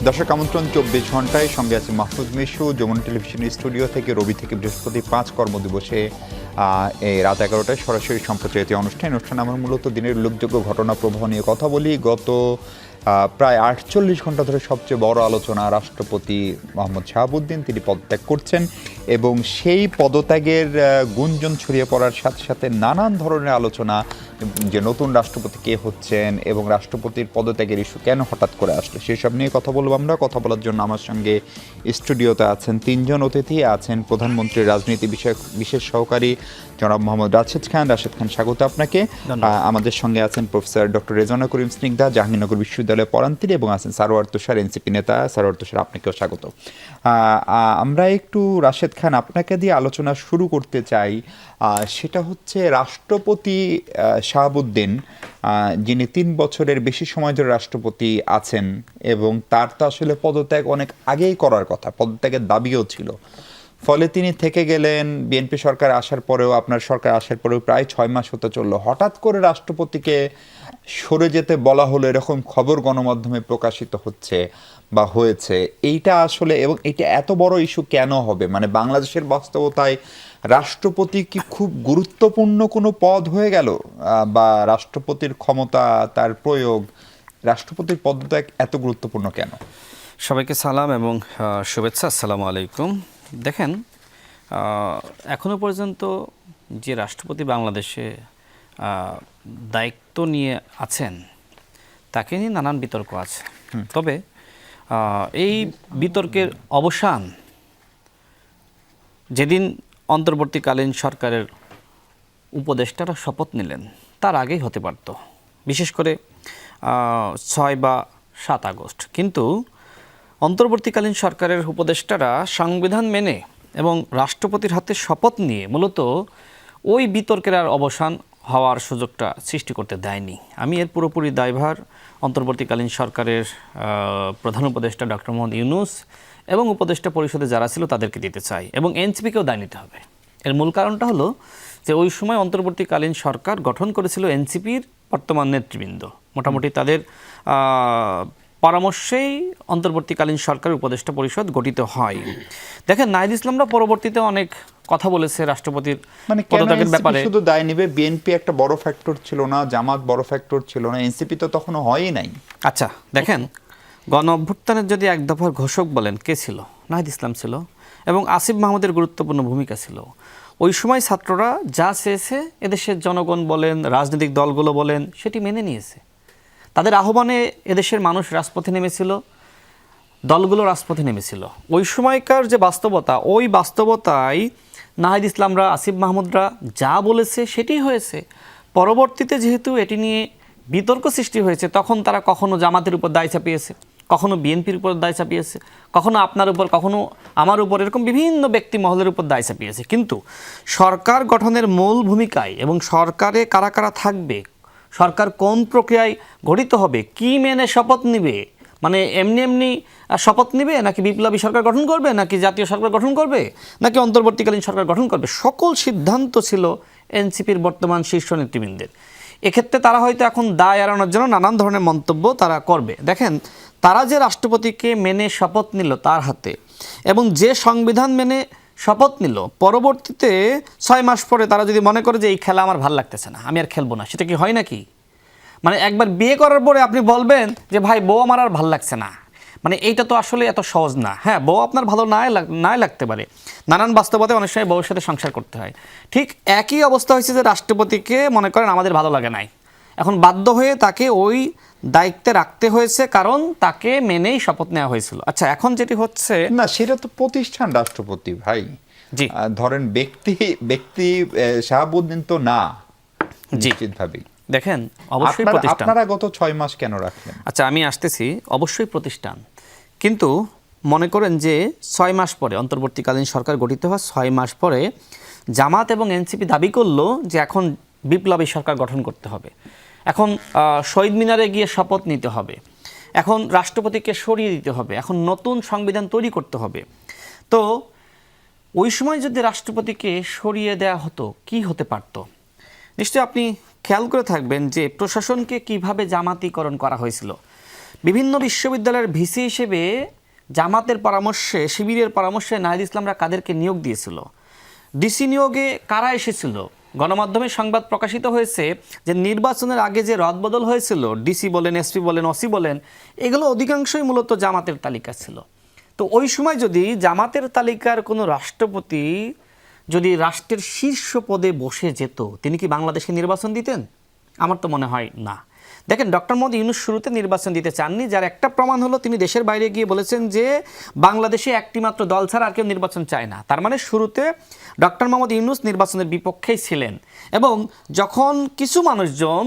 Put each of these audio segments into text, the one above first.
দর্শক আমন্ত্রণ 24 ঘন্টায়, সঙ্গে আছে মাহফুজ মিশু। যমুনা টেলিভিশনের স্টুডিও থেকে রবি থেকে বৃহস্পতি 5 কর্মদিবসে এই রাত 11টায় সরাসরি সম্প্রচারিত অনুষ্ঠানে আমরা মূলত দিনের উল্লেখযোগ্য ঘটনা প্রবাহ নিয়ে কথা বলি। গত প্রায় 48 ঘন্টা ধরে সবচেয়ে বড় আলোচনা রাষ্ট্রপতি মোহাম্মদ শাহাবুদ্দিন, তিনি পদত্যাগ করছেন এবং সেই পদত্যাগের গুঞ্জন ছড়িয়ে পড়ার সাথে সাথে নানান ধরনের আলোচনা যে নতুন রাষ্ট্রপতি কে হচ্ছেন এবং রাষ্ট্রপতির পদত্যাগের ইস্যু কেন হঠাৎ করে আসলো, সেসব নিয়ে কথা বলবো আমরা। কথা বলার জন্য আমার সঙ্গে স্টুডিওতে আছেন তিনজন অতিথি। আছেন প্রধানমন্ত্রীর রাজনীতি বিষয়ক বিশেষ সহকারী জনাব মোহাম্মদ রাশেদ খান। রাশেদ খান, স্বাগত আপনাকে। আমাদের সঙ্গে আছেন প্রফেসর ডক্টর রেজওয়ানা করিম স্নিগ্ধা, জাহাঙ্গীরনগর বিশ্ববিদ্যালয়ের পড়ান তিনি, এবং আছেন সারোয়ার তুষার, এনসিপি নেতা। সারোয়ার তুষার, আপনাকেও স্বাগত। আমরা একটু রাশেদ খান আপনাকে দিয়ে আলোচনা শুরু করতে চাই। সেটা হচ্ছে রাষ্ট্রপতি শাহাবুদ্দিন, যিনি 3 বছরের বেশি সময় ধরে রাষ্ট্রপতি আছেন এবং তার তো আসলে পদত্যাগ অনেক আগেই করার কথা, পদত্যাগের দাবিও ছিল। ফলে তিনি থেকে গেলেন। বিএনপি সরকার আসার পরেও, আপনার সরকার আসার পরেও প্রায় 6 মাস হতে চললো। হঠাৎ করে রাষ্ট্রপতিকে সরে যেতে বলা হলো, এরকম খবর গণমাধ্যমে প্রকাশিত হচ্ছে বা হয়েছে। এইটা আসলে, এবং এটা এত বড় ইস্যু কেন হবে? মানে বাংলাদেশের বাস্তবতায় রাষ্ট্রপতি কি খুব গুরুত্বপূর্ণ কোনো পদ হয়ে গেল, বা রাষ্ট্রপতির ক্ষমতা, তার প্রয়োগ, রাষ্ট্রপতির পদত্যাগ এত গুরুত্বপূর্ণ কেন? সবাইকে সালাম এবং শুভেচ্ছা। আসসালামু আলাইকুম। দেখেন, এখনো পর্যন্ত যে রাষ্ট্রপতি বাংলাদেশে দায়িত্ব নিয়ে আছেন তাকে নিয়ে নানান বিতর্ক আছে। তবে এই বিতর্কের অবসান যেদিন অন্তর্বর্তীকালীন সরকারের উপদেষ্টারা শপথ নিলেন তার আগেই হতে পারত, বিশেষ করে 6 বা 7 আগস্ট। কিন্তু অন্তর্বর্তীকালীন সরকারের উপদেষ্টারা সংবিধান মেনে এবং রাষ্ট্রপতির হাতে শপথ নিয়ে মূলত ওই বিতর্কের আর অবসান হওয়ার সুযোগটা সৃষ্টি করতে দেয়নি। আমি এর পুরোপুরি দায়ভার অন্তর্বর্তীকালীন সরকারের প্রধান উপদেষ্টা ডক্টর মোহাম্মদ ইউনূস এবং উপদেষ্টা পরিষদে যারা ছিল তাদেরকে দিতে চাই, এবং এনসিপিকেও দায় নিতে হবে। এর মূল কারণটা হলো যে ওই সময় অন্তর্বর্তীকালীন সরকার গঠন করেছিল এনসিপির বর্তমান নেতৃবৃন্দ। মোটামুটি তাদের পরামর্শেই অন্তর্বর্তীকালীন সরকার উপদেষ্টা পরিষদ গঠিত হয়। দেখেন, নাহিদ ইসলামরা পরবর্তীতে অনেক কথা বলেছে রাষ্ট্রপতির পদত্যাগের ব্যাপারে। শুধু দায় নেবে, বিএনপি একটা বড় ফ্যাক্টর ছিল না, জামাত বড় ফ্যাক্টর ছিল না, এনসিপি তো তখনো হয়ই নাই। আচ্ছা দেখেন, গণ অভ্যুত্থানের যদি এক দফার ঘোষক বলেন, কে ছিল? নাহিদ ইসলাম ছিল, এবং আসিফ মাহমুদের গুরুত্বপূর্ণ ভূমিকা ছিল। ওই সময় ছাত্ররা যা চেয়েছে, এদেশের জনগণ বলেন, রাজনৈতিক দলগুলো বলেন, সেটি মেনে নিয়েছে। তাদের আহ্বানে এদেশের মানুষ রাজপথে নেমেছিল, দলগুলো রাজপথে নেমেছিল। ওই সময়কার যে বাস্তবতা, ওই বাস্তবতায় নাহিদ ইসলামরা, আসিফ মাহমুদরা যা বলেছে সেটি হয়েছে। পরবর্তীতে যেহেতু এটি নিয়ে বিতর্ক সৃষ্টি হয়েছে, তখন তারা কখনো জামাতের উপর দায় চাপিয়েছে, কখনো বিএনপির উপর দায় চাপিয়েছে, কখনো আপনার উপর, কখনো আমার উপর, এরকম বিভিন্ন ব্যক্তি মহলের উপর দায় চাপিয়েছে। কিন্তু সরকার গঠনের মূল ভূমিকায় এবং সরকারে কারা কারা থাকবে, সরকার কোন প্রক্রিয়ায় গঠিত হবে, কি মেনে শপথ নিবে, মানে এমনি এমনি শপথ নিবে, নাকি বিপ্লবী সরকার গঠন করবে, নাকি জাতীয় সরকার গঠন করবে, নাকি অন্তর্বর্তীকালীন সরকার গঠন করবে, সকল সিদ্ধান্ত ছিল এনসিপির বর্তমান শীর্ষ নেতৃবৃন্দের। এক্ষেত্রে তারা হয়তো এখন দায় এড়ানোর জন্য নানান ধরনের মন্তব্য তারা করবে। দেখেন, তারা যে রাষ্ট্রপতিকে মেনে শপথ নিল তার হাতে, এবং যে সংবিধান মেনে শপথ নিল, পরবর্তীতে 6 মাস পরে তারা যদি মনে করে যে এই খেলা আমার ভাল লাগতেছে না, আমি আর খেলবো না, সেটা কি হয় নাকি? মানে একবার বিয়ে করার পরে আপনি বলবেন যে ভাই, বউ আমার আর ভাল লাগছে না, মানে এইটা তো আসলে এত সহজ না। হ্যাঁ, বউ আপনার ভালো নাই লাগতে পারে, নানান বাস্তবতায় অনেক সময় বউয়ের সাথে সংসার করতে হয়। ঠিক একই অবস্থা হয়েছে যে রাষ্ট্রপতিকে মনে করেন আমাদের ভালো লাগে নাই, এখন বাধ্য হয়ে তাকে ওই দায়িত্বে রাখতে হয়েছে, কারণ তাকে মেনেই শপথ নেওয়া হয়েছিল। আচ্ছা, এখন যেটি হচ্ছে না, সেটা তো প্রতিষ্ঠান রাষ্ট্রপতি ভাই। জি, ধরেন ব্যক্তি শাহাবুদ্দিন তো না, নিশ্চিতভাবে। দেখেন, অবশ্যই প্রতিষ্ঠান। আপনারা গত 6 মাস কেন রাখলেন? আচ্ছা, আমি আসতেছি। অবশ্যই প্রতিষ্ঠান, কিন্তু মনে করেন যে 6 মাস পরে অন্তর্বর্তীকালীন সরকার গঠিত হওয়ার 6 মাস পরে জামাত এবং এনসিপি দাবি করলো যে এখন বিপ্লবী সরকার গঠন করতে হবে। এখন শহীদ মিনারে গিয়ে শপথ নিতে হবে, এখন রাষ্ট্রপতিকে সরিয়ে দিতে হবে, এখন নতুন সংবিধান তৈরি করতে হবে। তো ওই সময় যদি রাষ্ট্রপতিকে সরিয়ে দেয়া হতো কি হতে পারত? নিশ্চয়ই আপনি খেয়াল করে থাকবেন যে প্রশাসনকে কিভাবে জামাতিকরণ করা হয়েছিল। বিভিন্ন বিশ্ববিদ্যালয়ের ভিসি হিসেবে জামাতের পরামর্শে, শিবিরের পরামর্শে নাহিদ ইসলামরা কাদেরকে নিয়োগ দিয়েছিল? ডিসি নিয়োগে কারা এসেছিল? গণমাধ্যমে সংবাদ প্রকাশিত হয়েছে যে নির্বাচনের আগে যে রদবদল হয়েছিল, ডিসি বলেন, এসপি বলেন, ওসি বলেন, এগুলো অধিকাংশই মূলত জামাতের তালিকা ছিল। তো ওই সময় যদি জামাতের তালিকার কোনো রাষ্ট্রপতি যদি রাষ্ট্রের শীর্ষ পদে বসে যেত, তিনি কি বাংলাদেশে নির্বাচন দিতেন? আমার তো মনে হয় না। দেখেন, ডক্টর মোহাম্মদ ইউনূস শুরুতে নির্বাচন দিতে চাননি, যার একটা প্রমাণ হলো তিনি দেশের বাইরে গিয়ে বলেছেন যে বাংলাদেশে একটি মাত্র দল ছাড়া আর কেউ নির্বাচন চায় না। তার মানে শুরুতে ডক্টর মোহাম্মদ ইউনূস নির্বাচনের বিপক্ষেই ছিলেন। এবং যখন কিছু মানুষজন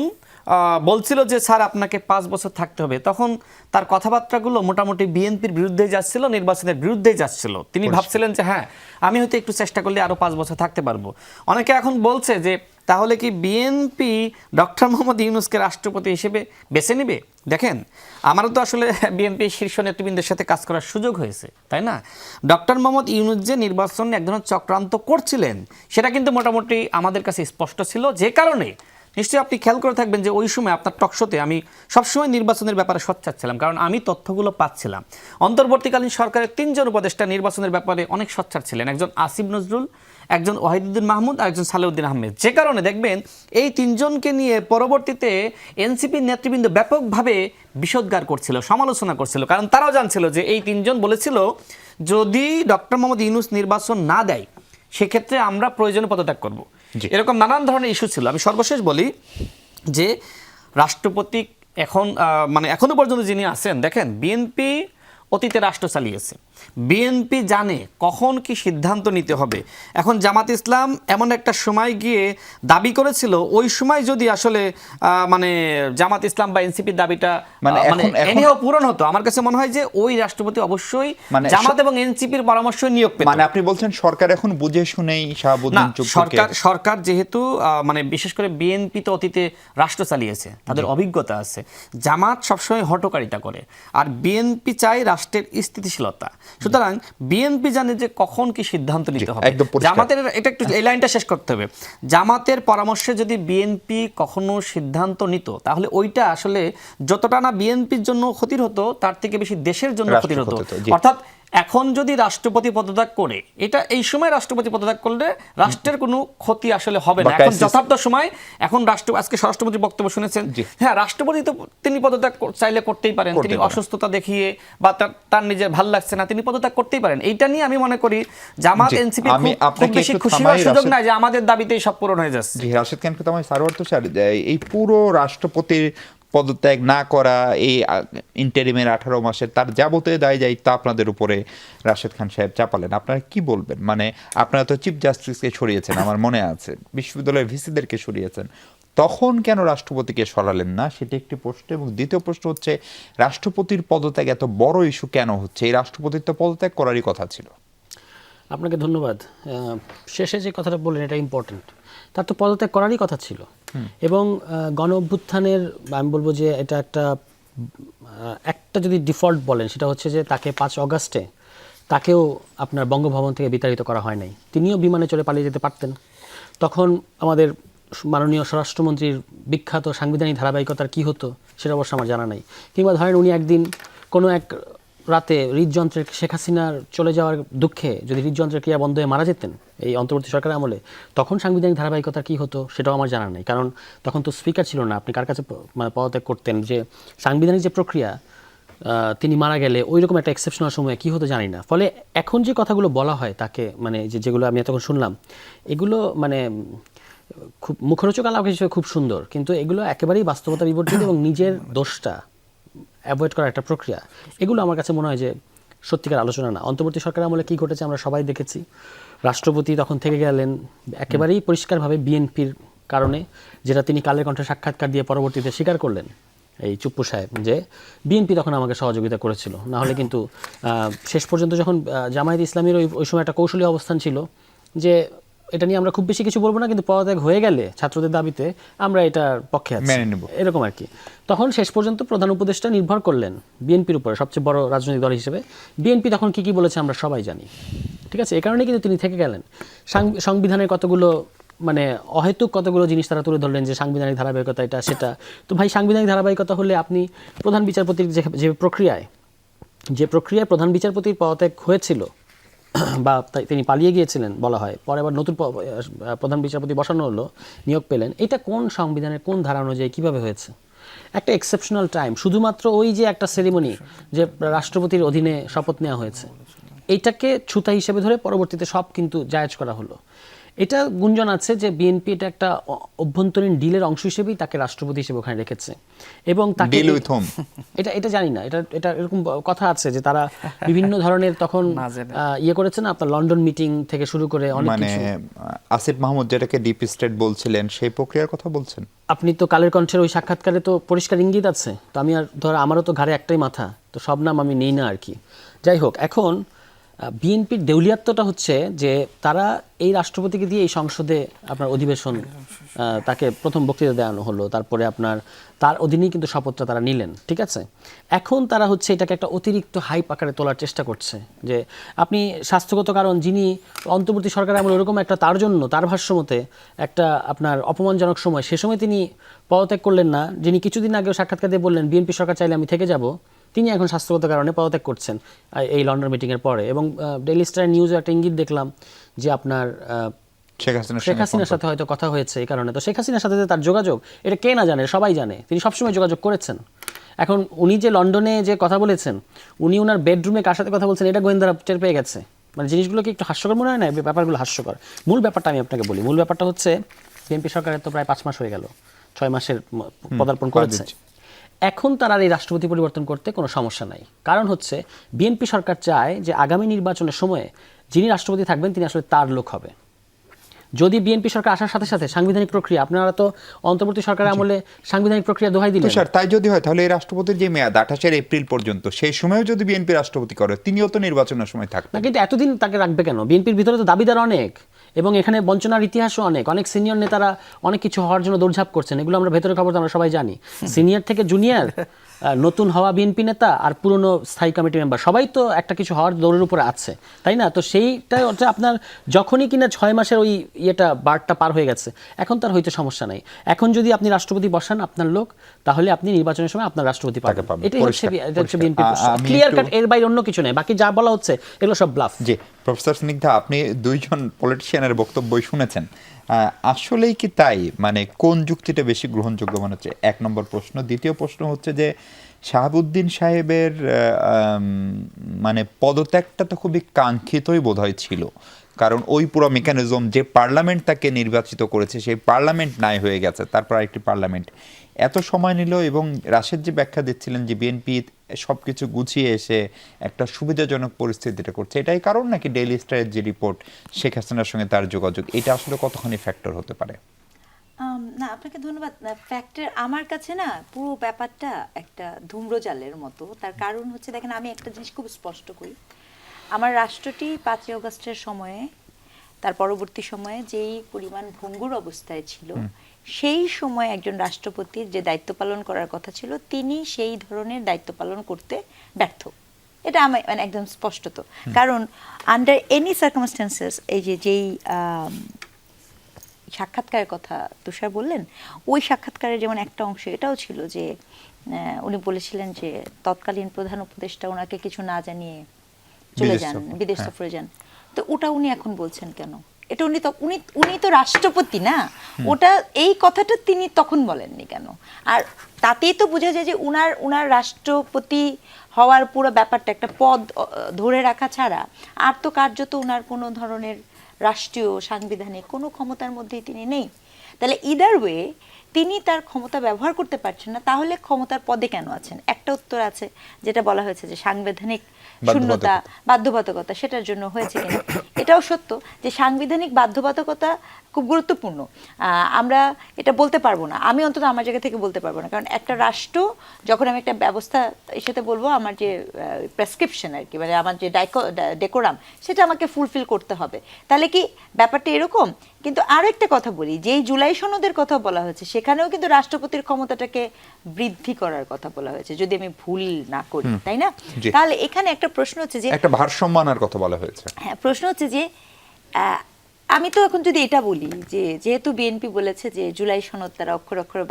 বলছিল যে স্যার আপনাকে 5 বছর থাকতে হবে, তখন তার কথাবার্তাগুলো মোটামুটি বিএনপির বিরুদ্ধেই যাচ্ছিল, নির্বাচনের বিরুদ্ধেই যাচ্ছিল। তিনি ভাবছিলেন যে হ্যাঁ, আমি হয়তো একটু চেষ্টা করলে আরও 5 বছর থাকতে পারবো। অনেকে এখন বলছে যে তাহলে কি বিএনপি ডক্টর মোহাম্মদ ইউনূসকে রাষ্ট্রপতি হিসেবে বেছে নেবে? দেখেন, আমারও তো আসলে বিএনপি শীর্ষ নেতৃবৃন্দের সাথে কাজ করার সুযোগ হয়েছে, তাই না? ডক্টর মোহাম্মদ ইউনূস যে নির্বাচনে এক ধরনের চক্রান্ত করছিলেন সেটা কিন্তু মোটামুটি আমাদের কাছে স্পষ্ট ছিল। যে কারণে নিশ্চয়ই আপনি খেয়াল করে থাকবেন যে ওই সময় আপনার টকশোতে আমি সবসময় নির্বাচনের ব্যাপারে সোচ্চার ছিলাম, কারণ আমি তথ্যগুলো পাচ্ছিলাম। অন্তর্বর্তীকালীন সরকারের 3 জন উপদেষ্টা নির্বাচনের ব্যাপারে অনেক সোচ্চার ছিলেন, একজন আসিফ নজরুল, একজন ওয়াহিদুদ্দিন মাহমুদ আর একজন সালেউদ্দিন আহমেদ। যে কারণে দেখবেন এই 3 জনকে নিয়ে পরবর্তীতে এনসিপির নেতৃবৃন্দ ব্যাপকভাবে বিষোদ্গার করছিল, সমালোচনা করছিল, কারণ তারাও জানছিল যে এই 3 জন বলেছিল যদি ডক্টর মোহাম্মদ ইউনূস নির্বাচন না দেয় সেক্ষেত্রে আমরা প্রয়োজনে পদত্যাগ করব। এরকম নানান ধরনের ইস্যু ছিল। আমি সর্বশেষ বলি যে রাষ্ট্রপতি এখন মানে এখনো পর্যন্ত যিনি আছেন, দেখেন বিএনপি অতীতে রাষ্ট্র চালিয়েছে, বিএনপি জানে কখন কি সিদ্ধান্ত নিতে হবে। এখন জামাত ইসলাম এমন একটা সময় গিয়ে দাবি করেছিল, ওই সময় যদি আসলে মানে জামাত ইসলাম বা এনসিপির দাবিটা মানে এনিহাও পূরণ হতো, আমার কাছে মনে হয় যে ওই রাষ্ট্রপতি অবশ্যই জামাত এবং এনসিপির পরামর্শ নিয়োগ পেত। মানে আপনি বলছেন সরকার এখন বুঝে শুনেই শাহাবুদ্দিন চুপ্পুকে, সরকার যেহেতু মানে বিশেষ করে বিএনপি তো অতীতে রাষ্ট্র চালিয়েছে, তাদের অভিজ্ঞতা আছে। জামাত সবসময় হটকারিতা করে, আর বিএনপি চায় রাষ্ট্রের স্থিতিশীলতা। সুতরাং বিএনপি জানে যে কখন কি সিদ্ধান্ত নিতে হবে। জামাতের এটা একটু এই লাইনটা শেষ করতে হবে। জামাতের পরামর্শে যদি বিএনপি কখনো সিদ্ধান্ত নিত তাহলে ওইটা আসলে যতটা না বিএনপির জন্য ক্ষতির হতো তার থেকে বেশি দেশের জন্য ক্ষতির হতো। অর্থাৎ এখন যদি রাষ্ট্রপতি পদত্যাগ করে, এটা এই সময় রাষ্ট্রপতি পদত্যাগ করলে রাষ্ট্রের কোনো ক্ষতি আসলে হবে না। এখন যথার্থ সময়, এখন আজকে স্বরাষ্ট্রমন্ত্রী বক্তব্য শুনেছেন, হ্যাঁ রাষ্ট্রপতি তো তিনি পদত্যাগ চাইলে করতেই পারেন, তিনি অসুস্থতা দেখিয়ে বা তার নিজের ভাল লাগছে না তিনি পদত্যাগ করতেই পারেন। এইটা নিয়ে আমি মনে করি জামাত এনসিপি খুব বেশি খুশি হওয়ার সুযোগ নাই যে আমাদের দাবিতেই সব পূরণ হয়ে যাচ্ছে। জি, রাশেদ খানকে তো আমার সারওয়ার তো এই পুরো রাষ্ট্রপতির পদত্যাগ না করা, এই ইন্টারিমের 18 মাসের তার যাবতীয় দায় দায়িত্ব আপনাদের উপরে রাশেদ খান সাহেব চাপালেন। আপনারা কি বলবেন? মানে আপনারা তো চিফ জাস্টিসকে সরিয়েছেন, আমার মনে আছে, বিশ্ববিদ্যালয়ের ভিসিদেরকে সরিয়েছেন, তখন কেন রাষ্ট্রপতিকে সরালেন না? সেটি একটি প্রশ্ন। এবং দ্বিতীয় প্রশ্ন হচ্ছে, রাষ্ট্রপতির পদত্যাগ এত বড় ইস্যু কেন হচ্ছে? এই রাষ্ট্রপতির তো পদত্যাগ করারই কথা ছিল। আপনাকে ধন্যবাদ। শেষে যে কথাটা বললেন এটা ইম্পর্টেন্ট, তার তো পদত্যাগ করারই কথা ছিল। এবং গণ অভ্যুত্থানের আমি বলবো যে এটা একটা যদি ডিফল্ট বলেন সেটা হচ্ছে যে তাকে 5 অগাস্টে তাকেও আপনার বঙ্গভবন থেকে বিতাড়িত করা হয় নাই, তিনিও বিমানে চড়ে পালিয়ে যেতে পারতেন। তখন আমাদের মাননীয় স্বরাষ্ট্রমন্ত্রীর বিখ্যাত সাংবিধানিক ধারাবাহিকতার কি হতো সেটা অবশ্য আমার জানা নাই। কিংবা ধরেন উনি একদিন কোনো এক রাতে হৃদযন্ত্রের শেখ হাসিনার চলে যাওয়ার দুঃখে যদি হৃদযন্ত্রের ক্রিয়া বন্ধ হয়ে মারা যেতেন এই অন্তর্বর্তী সরকারের আমলে, তখন সাংবিধানিক ধারাবাহিকতা কি হতো সেটাও আমার জানা নেই। কারণ তখন তো স্পিকার ছিল না, আপনি কার কাছে মানে পদত্যাগ করতেন? যে সাংবিধানিক যে প্রক্রিয়া, তিনি মারা গেলে ওই রকম একটা এক্সেপশনাল সময়ে কী হতো জানি না। ফলে এখন যে কথাগুলো বলা হয় তাকে, মানে যেগুলো আমি এতক্ষণ শুনলাম, এগুলো মানে খুব মুখরোচক আলাপ হিসেবে খুব সুন্দর, কিন্তু এগুলো একেবারেই বাস্তবতা বিবর্তিত এবং নিজের দোষটা অ্যাভয়েড করার একটা প্রক্রিয়া। এগুলো আমার কাছে মনে হয় যে সত্যিকার আলোচনা না। অন্তর্বর্তী সরকারের আমলে কী ঘটেছে আমরা সবাই দেখেছি। রাষ্ট্রপতি তখন থেকে গেলেন একেবারেই পরিষ্কারভাবে বিএনপির কারণে, যেটা তিনি কালের কণ্ঠে সাক্ষাৎকার দিয়ে পরবর্তীতে স্বীকার করলেন এই চুপ্পু সাহেব, যে বিএনপি তখন আমাকে সহযোগিতা করেছিল। না হলে কিন্তু শেষ পর্যন্ত যখন জামায়াত ইসলামীর ওই সময় একটা কৌশলী অবস্থান ছিল যে এটা নিয়ে আমরা খুব বেশি কিছু বলবো না, কিন্তু পদত্যাগ হয়ে গেলে ছাত্রদের দাবিতে আমরা এটার পক্ষে আছি, মেনে নেব। এরকম আর কি। তখন শেষ পর্যন্ত প্রধান উপদেষ্টা নির্ভর করলেন বিএনপির উপরে, সবচেয়ে বড় রাজনৈতিক দল হিসেবে। বিএনপি তখন কি বলেছে আমরা সবাই জানি, ঠিক আছে? এই কারণে কিন্তু তিনি থেকে গেলেন। সংবিধানের কতগুলো মানে অহেতুক কতগুলো জিনিস তারা তুলে ধরলেন যে সাংবিধানিক ধারাবাহিকতা এটা সেটা। তো ভাই, সাংবিধানিক ধারাবাহিকতা হলে আপনি প্রধান বিচারপতির যে প্রক্রিয়ায় প্রধান বিচারপতির পদত্যাগ হয়েছিল বা তিনি পালিয়ে গিয়েছিলেন বলা হয়, পরে আবার নতুন প্রধান বিচারপতি বসানো হলো, নিয়োগ পেলেন, এটা কোন সংবিধানের কোন ধারা অনুযায়ী কীভাবে হয়েছে? একটা এক্সেপশনাল টাইম, শুধুমাত্র ওই যে একটা সেরিমনি যে রাষ্ট্রপতির অধীনে শপথ নেওয়া হয়েছে, এইটাকে ছুতা হিসেবে ধরে পরবর্তীতে সব কিন্তু জায়েজ করা হলো। এটা গুঞ্জন আছে যে বিএনপি এটা একটা অভ্যন্তরীণ ডিলের অংশ হিসেবেই তাকে রাষ্ট্রপতি হিসেবে ওখানে রেখেছে, এবং তাকে এটা জানি না, এটা এরকম কথা আছে যে তারা বিভিন্ন ধরনের তখন ইয়ে করেছে না, আপনার লন্ডন মিটিং থেকে শুরু করে অনেক কিছু। আসিফ মাহমুদ যেটাকে ডিপ স্টেট বলছিলেন, সেই প্রক্রিয়ার কথা বলছেন আপনি তো কালের কণ্ঠের ওই সাক্ষাৎকারে তো পরিষ্কার ইঙ্গিত আছে। তো আমি আর আমারও তো ঘাড়ে একটাই মাথা, তো সব নাম আমি নেই না আর কি। যাই হোক, এখন বিএনপির দেউলিয়াত্বটা হচ্ছে যে তারা এই রাষ্ট্রপতিকে দিয়ে এই সংসদে আপনার অধিবেশন, তাকে প্রথম বক্তৃতা দেওয়ানো হলো, তারপরে আপনার তার অধীনেই কিন্তু শপথটা তারা নিলেন, ঠিক আছে? এখন তারা হচ্ছে এটাকে একটা অতিরিক্ত হাইপ আকারে তোলার চেষ্টা করছে যে আপনি স্বাস্থ্যগত কারণ, যিনি অন্তর্বর্তী সরকার এমন ওরকম একটা তার জন্য তার ভাষ্যমতে একটা আপনার অপমানজনক সময়, সে সময় তিনি পদত্যাগ করলেন না, যিনি কিছুদিন আগেও সাক্ষাৎকার দিয়ে বললেন বিএনপি সরকার চাইলে আমি থেকে যাব, তিনি এখন স্বাস্থ্যগত কারণে পদত্যাগ করছেন এই লন্ডন মিটিংয়ের পরে। এবং ডেইলি স্টার নিউজে একটা ইঙ্গিত দেখলাম যে আপনার শেখ হাসিনার সাথে হয়তো কথা হয়েছে এই কারণে। তো শেখ হাসিনার সাথে তার যোগাযোগ, এটা কে না জানে, সবাই জানে, তিনি সবসময় যোগাযোগ করেছেন। এখন উনি যে লন্ডনে যে কথা বলেছেন, উনি ওনার বেডরুমে কার সাথে কথা বলছেন, এটা গোয়েন্দারা টের পেয়ে গেছে। মানে জিনিসগুলো কি একটু হাস্যকর মনে হয় না? ব্যাপারগুলো হাস্যকর। মূল ব্যাপারটা আমি আপনাকে বলি, মূল ব্যাপারটা হচ্ছে বিএনপি সরকারের তো প্রায় 5 মাস হয়ে গেল, 6 মাসের পদার্পণ করেছে। এখন তার আর এই রাষ্ট্রপতি পরিবর্তন করতে কোনো সমস্যা নাই। কারণ হচ্ছে বিএনপি সরকার চায় যে আগামী নির্বাচনের সময়ে যিনি রাষ্ট্রপতি থাকবেন তিনি আসলে তার লোক হবে। যদি বিএনপি সরকার আসার সাথে সাথে সাংবিধানিক প্রক্রিয়া, আপনারা তো অন্তর্বর্তী সরকারের আমলে সাংবিধানিক প্রক্রিয়া দোহাই দিলেন, স্যার তাই যদি হয় তাহলে এই রাষ্ট্রপতির যে মেয়াদ 28 এপ্রিল পর্যন্ত, সেই সময়ও যদি বিএনপি রাষ্ট্রপতি করে, তিনিও তো নির্বাচনের সময় থাকবেন না। কিন্তু এতদিন তাকে রাখবে কেন? বিএনপির ভিতরে তো দাবিদার অনেক, এবং এখানে বঞ্চনার ইতিহাসও অনেক সিনিয়র নেতারা অনেক কিছু হওয়ার জন্য দৌড়ঝাঁপ করছেন, এগুলো আমরা ভেতরের খবর তো আমরা সবাই জানি। সিনিয়র থেকে জুনিয়র, নতুন হওয়া বিএনপি নেতা আর পুরনো স্থায়ী কমিটি মেম্বার, সবাই তো একটা কিছু হওয়ার দৌড়ের উপরে আছে, তাই না? তো সেইটা হচ্ছে আপনার যখনই কিনা 6 মাসের ওই বারটা পার হয়ে গেছে, এখন তার হইতে সমস্যা নাই। এখন যদি আপনি রাষ্ট্রপতি বসান আপনার লোক, তাহলে আপনি নির্বাচনের সময় আপনার রাষ্ট্রপতি পাবেন। এটাই হচ্ছে বিএনপি, ক্লিয়ার কাট, এর বাইরে অন্য কিছু নেই। বাকি যা বলা হচ্ছে এগুলো সব ব্লাফ। জি প্রফেসর স্নিগ্ধা, আপনি দুইজন পলিটিশিয়ানের বক্তব্যই শুনেছেন, আসলেই কি তাই? মানে কোন যুক্তিটা বেশি গ্রহণযোগ্য মনে হচ্ছে? 1 নম্বর প্রশ্ন। দ্বিতীয় প্রশ্ন হচ্ছে যে শাহাবুদ্দিন সাহেবের মানে পদত্যাগটা তো খুবই কাঙ্ক্ষিতই বোধহয় ছিল, কারণ ওই পুরো মেকানিজম, যে পার্লামেন্ট তাকে নির্বাচিত করেছে সেই পার্লামেন্ট নাই হয়ে গেছে, তারপর আরেকটি পার্লামেন্ট এত সময় নিল। এবং রাশেদ যে ব্যাখ্যা দিচ্ছিলেন যে বিএনপি সব কিছু গুছিয়ে এসে একটা সুবিধাজনক পরিস্থিতিটা করছে, এটাই কারণ নাকি ডেইলি স্টারের যে রিপোর্ট, শেখ হাসিনার সঙ্গে তার যোগাযোগ, এটা আসলে কতখানি ফ্যাক্টর হতে পারে? না, আপনাকে ধন্যবাদ। ফ্যাক্টর আমার কাছে না পুরো ব্যাপারটা একটা ধূম্রজালের মতো। তার কারণ হচ্ছে, দেখেন আমি একটা জিনিস খুব স্পষ্ট করি, আমার রাষ্ট্রটি 5ই আগস্টের সময়ে, তার পরবর্তী সময়ে যেই পরিমাণ ভঙ্গুর অবস্থায় ছিল, সেই সময় একজন রাষ্ট্রপতির যে দায়িত্ব পালন করার কথা ছিল, তিনি সেই ধরনের দায়িত্ব পালন করতে ব্যর্থ। এটা আমি মানে একদম স্পষ্টত। কারণ আন্ডার এনি সার্কামস্টেন্সেস, এই যেই সাক্ষাৎকারের কথা তুষার বললেন, ওই সাক্ষাৎকারের যেমন একটা অংশ এটাও ছিল যে উনি বলেছিলেন যে তৎকালীন প্রধান উপদেষ্টা ওনাকে কিছু না জানিয়ে চলে যান, বিদেশ সফরে যান। তো ওটা উনি এখন বলছেন কেন? এটা উনি তো রাষ্ট্রপতি না, ওটা এই কথাটা তিনি তখন বলেননি কেন? আর তাতেই তো বোঝা যায় যে উনার রাষ্ট্রপতি হওয়ার পুরো ব্যাপারটা একটা পদ ধরে রাখা ছাড়া আর তো কার্যত উনার কোনো ধরনের রাষ্ট্রীয় সাংবিধানিক কোনো ক্ষমতার মধ্যেই তিনি নেই। তাহলে ইদার ওয়ে তিনি তার ক্ষমতা ব্যবহার করতে পারছেন না, তাহলে ক্ষমতার পদে কেন আছেন? একটা উত্তর আছে যেটা বলা হয়েছে যে সাংবিধানিক শূন্যতা, বাধ্যবাধকতা, সেটার জন্য হয়েছে কিনা। এটাও সত্য যে সাংবিধানিক বাধ্যবাধকতা খুব গুরুত্বপূর্ণ। আমরা এটা বলতে পারবো না, আমি অন্তত আমার জায়গা থেকে বলতে পারবো না, কারণ একটা রাষ্ট্র যখন আমি একটা ব্যবস্থা এর সাথে বলবো, আমার যে প্রেসক্রিপশন আর কি, মানে আমার যে ডেকোরাম, সেটা আমাকে ফুলফিল করতে হবে। তাহলে কি ব্যাপারটা এরকম? কিন্তু আরো একটা কথা বলি, যেই জুলাই সনদের কথা বলা হয়েছে সেখানেও কিন্তু রাষ্ট্রপতির ক্ষমতাটাকে বৃদ্ধি করার কথা বলা হয়েছে, যদি আমি ভুল না করি, তাই না? জি। তাহলে এখানে একটা প্রশ্ন হচ্ছে যে, একটা ভারসাম্য আনার কথা বলা হয়েছে। হ্যাঁ, প্রশ্ন হচ্ছে যে আমি তো এখন যদি এটা বলি যে যেহেতু বিএনপি বলেছে যে জুলাই সনদ তারা অক্ষরে অক্ষরে